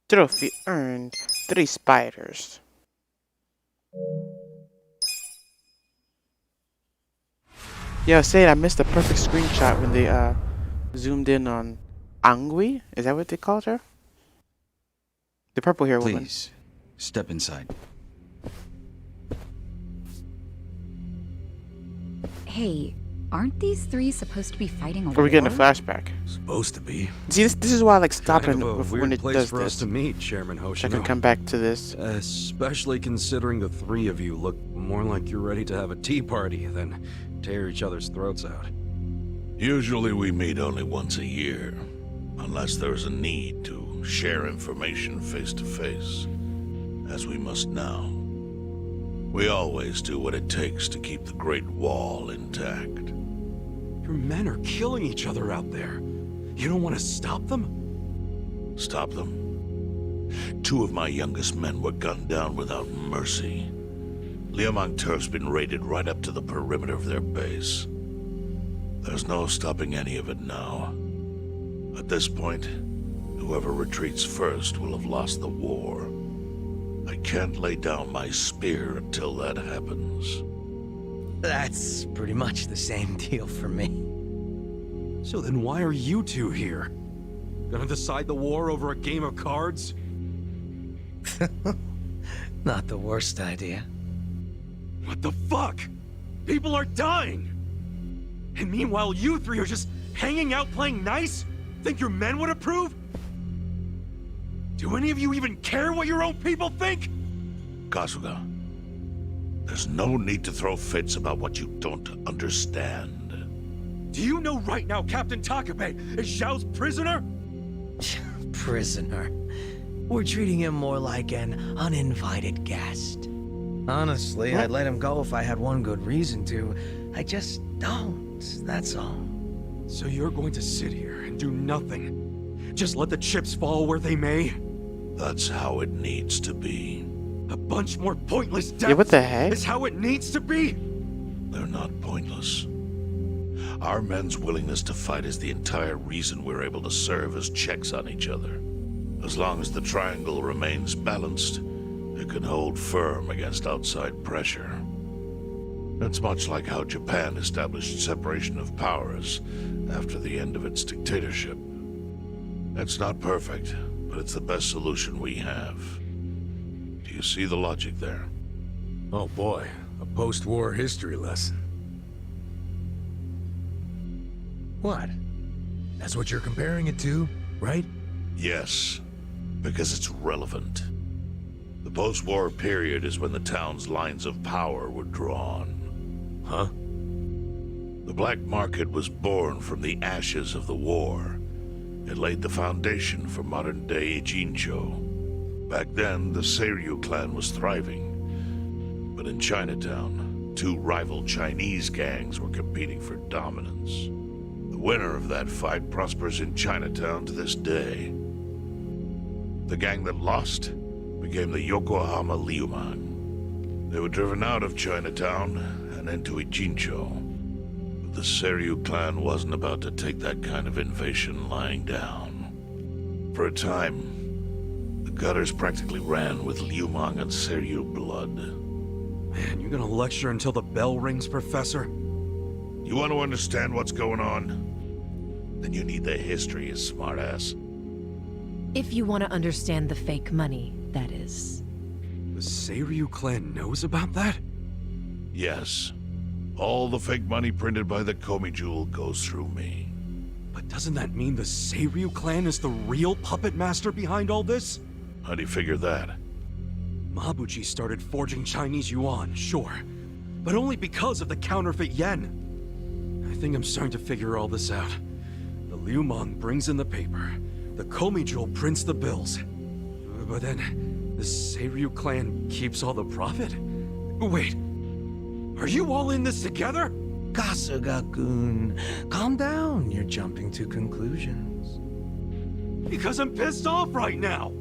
Trophy earned 3 spiders. Yeah, I was saying I missed the perfect screenshot when they zoomed in on Angui. Is that what they called her? The purple hair woman. Please, step inside. Hey, aren't these three supposed to be fighting a war? Or we getting a flashback? Supposed to be. See, this is why I like stopping Kind of a when weird it place does for us this. to meet, Chairman I can Hoshino. come back to this. Especially considering the three of you look more like you're ready to have a tea party than tear each other's throats out. Usually we meet only once a year, unless there's a need to share information face to face, as we must now. We always do what it takes to keep the Great Wall intact. Your men are killing each other out there. You don't want to stop them? Stop them? 2 of my youngest men were gunned down without mercy. Liamang Turf's been raided right up to the perimeter of their base. There's no stopping any of it now. At this point, Whoever retreats first will have lost the war. I can't lay down my spear until that happens. That's pretty much the same deal for me. So then why are you two here? Gonna decide the war over a game of cards? Not the worst idea. What the fuck? People are dying! And meanwhile, you three are just hanging out playing nice? Think your men would approve? Do any of you even care what your own people think? Kasuga, there's no need to throw fits about what you don't understand. Do you know right now Captain Takabe is Xiao's prisoner? Prisoner. We're treating him more like an uninvited guest. Honestly, I'd let him go if I had one good reason to. I just don't, that's all. So you're going to sit here and do nothing? Just let the chips fall where they may? That's how it needs to be. A bunch more pointless deaths Yeah, what the heck? is how it needs to be? They're not pointless. Our men's willingness to fight is the entire reason we're able to serve as checks on each other. As long as the triangle remains balanced, it can hold firm against outside pressure. It's much like how Japan established separation of powers after the end of its dictatorship. It's not perfect, but it's the best solution we have. Do you see the logic there? Oh boy, a post-war history lesson. What? That's what you're comparing it to, right? Yes, because it's relevant. The post-war period is when the town's lines of power were drawn. Huh? The black market was born from the ashes of the war. It laid the foundation for modern-day Jincho. Back then, the Seiryu clan was thriving. But in Chinatown, two rival Chinese gangs were competing for dominance. The winner of that fight prospers in Chinatown to this day. The gang that lost became the Yokohama Liumang. They were driven out of Chinatown and into Ijincho. But the Seiryu clan wasn't about to take that kind of invasion lying down. For a time, the gutters practically ran with Liumang and Seiryu blood. Man, you gonna lecture until the bell rings, Professor? You want to understand what's going on? Then you need the history, you smartass. If you want to understand the fake money, that is. The Seiryu clan knows about that? Yes. All the fake money printed by the Komi Jewel goes through me. But doesn't that mean the Seiryu clan is the real puppet master behind all this? How do you figure that? Mabuchi started forging Chinese yuan, sure. But only because of the counterfeit yen. I think I'm starting to figure all this out. The Liumang brings in the paper. The Komi Jewel prints the bills. But then, the Seiryu clan keeps all the profit? Wait, are you all in this together? Kasuga-kun, calm down. You're jumping to conclusions. Because I'm pissed off right now.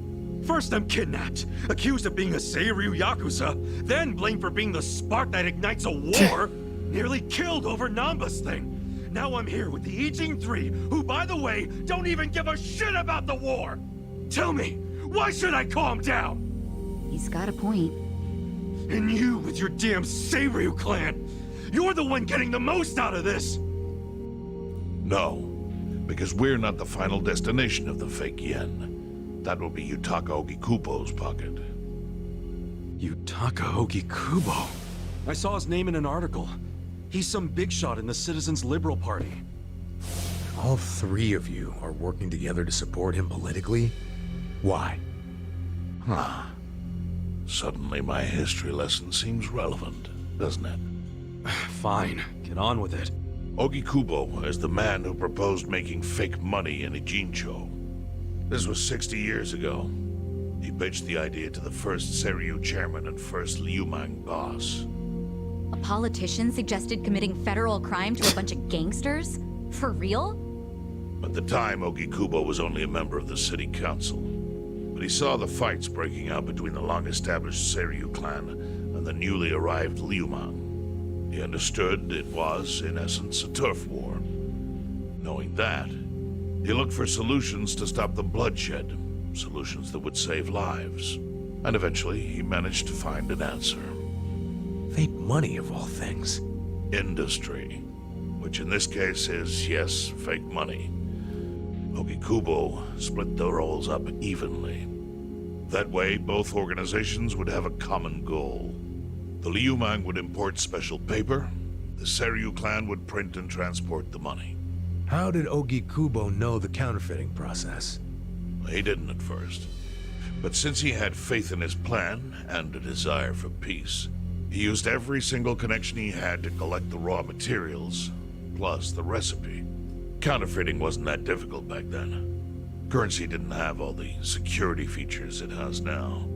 First I'm kidnapped, accused of being a Seiryu Yakuza, then blamed for being the spark that ignites a war, nearly killed over Namba's thing. Now I'm here with the Ijin 3, who, by the way, don't even give a shit about the war! Tell me, why should I calm down? He's got a point. And you with your damn Seiryu clan, you're the one getting the most out of this! No, because we're not the final destination of the fake yen. That will be Yutaka Ogikubo's pocket. Yutaka Ogikubo? I saw his name in an article. He's some big shot in the Citizens Liberal Party. All three of you are working together to support him politically? Why? Huh. Suddenly my history lesson seems relevant, doesn't it? Fine, get on with it. Ogikubo is the man who proposed making fake money in Ijincho. This was 60 years ago. He pitched the idea to the first Seiryu chairman and first Liumang boss. A politician suggested committing federal crime to a bunch of gangsters? For real? At the time, Ogikubo was only a member of the city council. But he saw the fights breaking out between the long-established Seiryu clan and the newly arrived Liumang. He understood it was, in essence, a turf war. Knowing that, He looked for solutions to stop the bloodshed, solutions that would save lives. And eventually, he managed to find an answer. Fake money, of all things. Industry. Which in this case is, yes, fake money. Ogikubo split the roles up evenly. That way, both organizations would have a common goal. The Liumang would import special paper, the Seiryu clan would print and transport the money. How did Ogikubo know the counterfeiting process? He didn't at first. But since he had faith in his plan and a desire for peace, he used every single connection he had to collect the raw materials, plus the recipe. Counterfeiting wasn't that difficult back then. Currency didn't have all the security features it has now.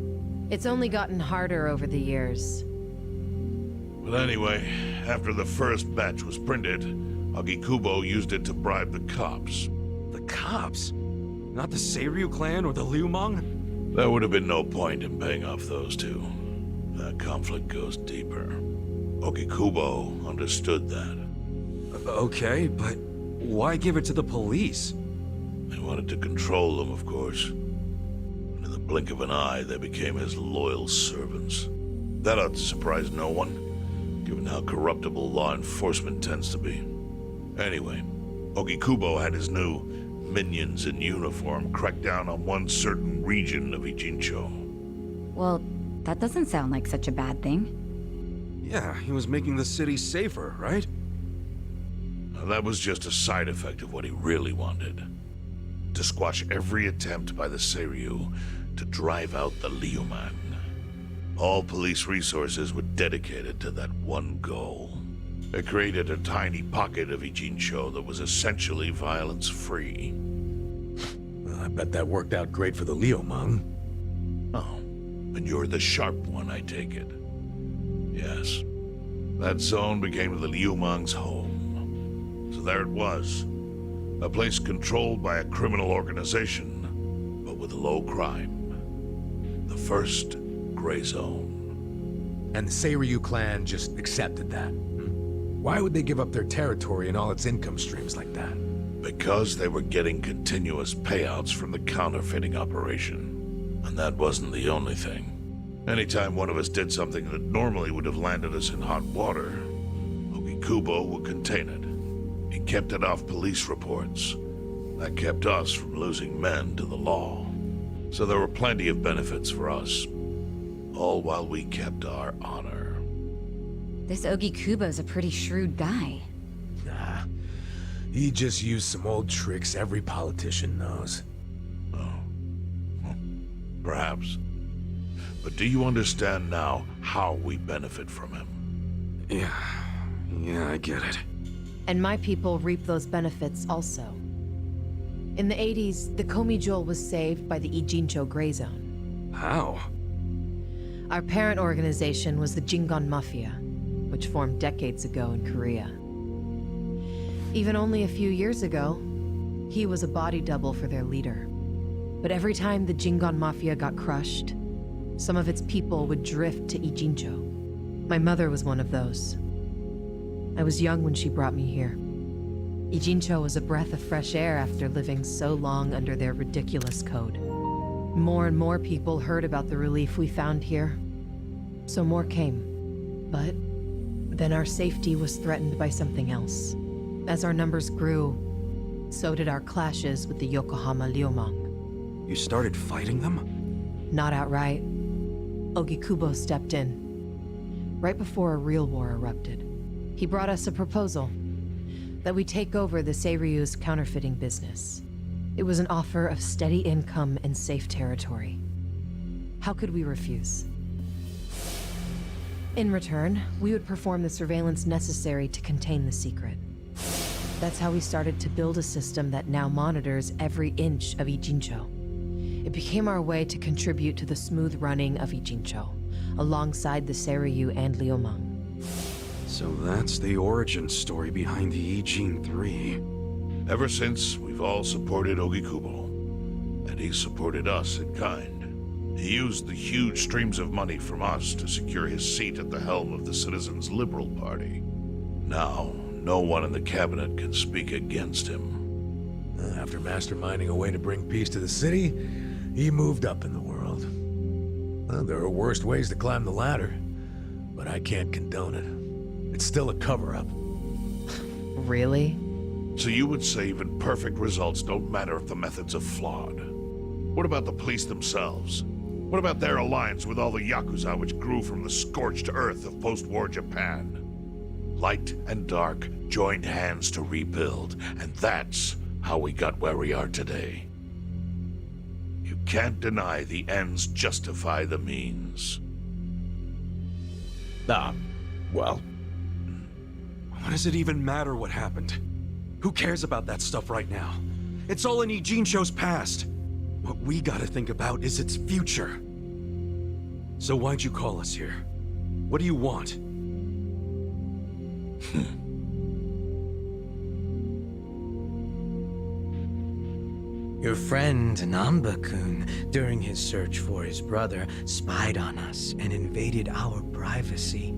It's only gotten harder over the years. But anyway, after the first batch was printed, Ogikubo used it to bribe the cops. The cops? Not the Seiryu clan or the Liumang? There would have been no point in paying off those two. That conflict goes deeper. Ogikubo understood that. Okay, but why give it to the police? They wanted to control them, of course. And in the blink of an eye, they became his loyal servants. That ought to surprise no one, given how corruptible law enforcement tends to be. Anyway, Ogikubo had his new minions in uniform crack down on one certain region of Ijincho. Well, that doesn't sound like such a bad thing. Yeah, he was making the city safer, right? Now, that was just a side effect of what he really wanted. To squash every attempt by the Seiryu to drive out the Liumang. All police resources were dedicated to that one goal. It created a tiny pocket of Ijincho that was essentially violence-free. Well, I bet that worked out great for the Liumang. Oh, and you're the sharp one, I take it. Yes. That zone became the Liumang's home. So there it was. A place controlled by a criminal organization, but with low crime. The first gray zone. And the Seiryu clan just accepted that. Why would they give up their territory and all its income streams like that? Because they were getting continuous payouts from the counterfeiting operation. And that wasn't the only thing. Anytime one of us did something that normally would have landed us in hot water, Ogikubo would contain it. He kept it off police reports. That kept us from losing men to the law. So there were plenty of benefits for us. All while we kept our honor. This Ogikubo's a pretty shrewd guy. Nah, he just used some old tricks every politician knows. Oh, perhaps. But do you understand now how we benefit from him? Yeah, I get it. And my people reap those benefits also. In the 80s, the Komijol was saved by the Ijincho Gray Zone. How? Our parent organization was the Jingon Mafia, which formed decades ago in Korea. Even only a few years ago, he was a body double for their leader. But every time the Jingon Mafia got crushed, some of its people would drift to Ijincho. My mother was one of those. I was young when she brought me here. Ijincho was a breath of fresh air after living so long under their ridiculous code. More and more people heard about the relief we found here, so more came. But then our safety was threatened by something else. As our numbers grew, so did our clashes with the Yokohama Liumang. You started fighting them? Not outright. Ogikubo stepped in, right before a real war erupted. He brought us a proposal, that we take over the Seiryu's counterfeiting business. It was an offer of steady income and safe territory. How could we refuse? In return, we would perform the surveillance necessary to contain the secret. That's how we started to build a system that now monitors every inch of Ijincho. It became our way to contribute to the smooth running of Ijincho, alongside the Seiryu and Liumang. So that's the origin story behind the Ijin 3. Ever since, we've all supported Ogikubo. And he supported us in kind. He used the huge streams of money from us to secure his seat at the helm of the Citizens' Liberal Party. Now, no one in the cabinet can speak against him. After masterminding a way to bring peace to the city, he moved up in the world. Well, there are worse ways to climb the ladder, but I can't condone it. It's still a cover-up. Really? So you would say even perfect results don't matter if the methods are flawed? What about the police themselves? What about their alliance with all the Yakuza which grew from the scorched earth of post-war Japan? Light and dark joined hands to rebuild, and that's how we got where we are today. You can't deny the ends justify the means. Well, What does it even matter what happened? Who cares about that stuff right now? It's all in Ijincho's past. What we gotta think about is its future. So why'd you call us here? What do you want? Your friend Namba-kun, during his search for his brother, spied on us and invaded our privacy.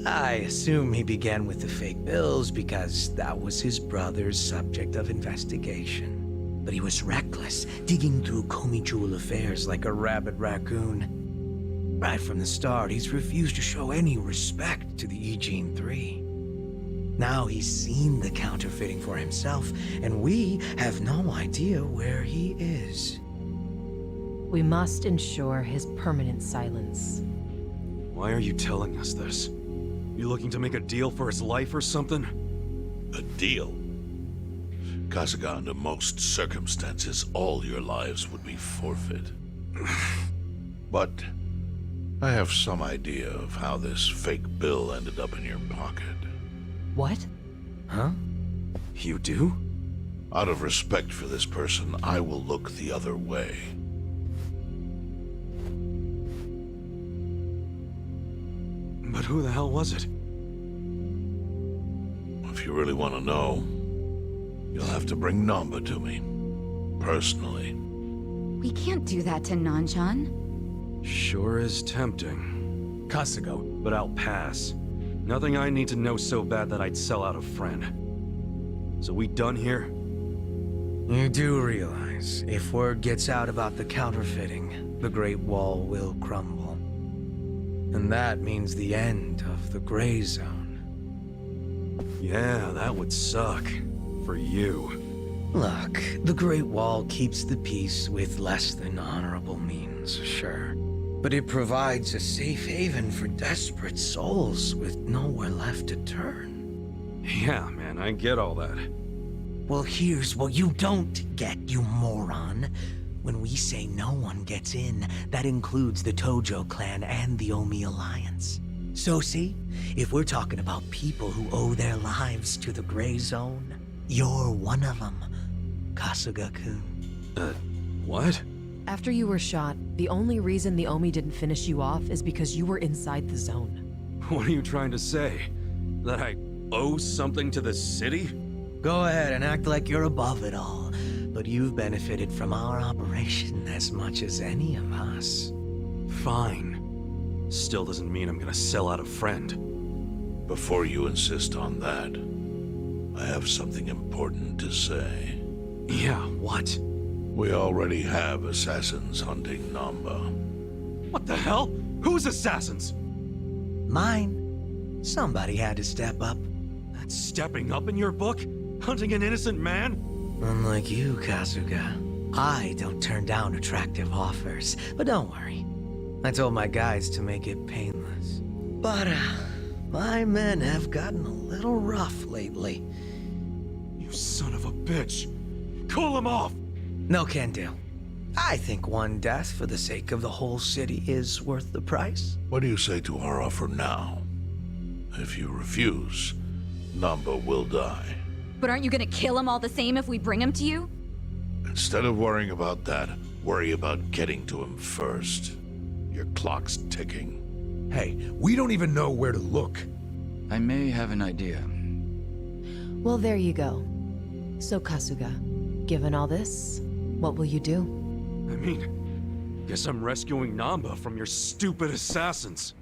I assume he began with the fake bills because that was his brother's subject of investigation. But he was reckless, digging through Komi Jewel affairs like a rabid raccoon. Right from the start, he's refused to show any respect to the Ijin 3. Now he's seen the counterfeiting for himself, and we have no idea where he is. We must ensure his permanent silence. Why are you telling us this? You looking to make a deal for his life or something? A deal? Kasuga, under most circumstances, all your lives would be forfeit. But I have some idea of how this fake bill ended up in your pocket. What? Huh? You do? Out of respect for this person, I will look the other way. But who the hell was it? If you really want to know, you'll have to bring Namba to me. Personally. We can't do that to Nanchan. Sure is tempting. Kasuga, But I'll pass. Nothing I need to know so bad that I'd sell out a friend. So we done here? You do realize, if word gets out about the counterfeiting, the Great Wall will crumble. And that means the end of the Gray Zone. Yeah, that would suck. For you. Look, the Great Wall keeps the peace with less than honorable means, sure. But it provides a safe haven for desperate souls with nowhere left to turn. Yeah, man, I get all that. Well, here's what you don't get, you moron. When we say no one gets in, that includes the Tojo clan and the Omi Alliance. So see, if we're talking about people who owe their lives to the Gray Zone, you're one of them, Kasuga-kun. What? After you were shot, the only reason the Omi didn't finish you off is because you were inside the zone. What are you trying to say? That I owe something to the city? Go ahead and act like you're above it all, but you've benefited from our operation as much as any of us. Fine. Still doesn't mean I'm gonna sell out a friend. Before you insist on that, I have something important to say. Yeah, what? We already have assassins hunting Namba. What the hell? Who's assassins? Mine. Somebody had to step up. That's stepping up in your book? Hunting an innocent man? Unlike you, Kasuga, I don't turn down attractive offers. But don't worry. I told my guys to make it painless. But, my men have gotten a little rough lately. You son of a bitch. Call him off! No can do. I think one death for the sake of the whole city is worth the price. What do you say to our offer now? If you refuse, Namba will die. But aren't you gonna kill him all the same if we bring him to you? Instead of worrying about that, worry about getting to him first. Your clock's ticking. hey, we don't even know where to look. I may have an idea. Well, there you go. So, Kasuga, given all this, what will you do? I mean, guess I'm rescuing Namba from your stupid assassins.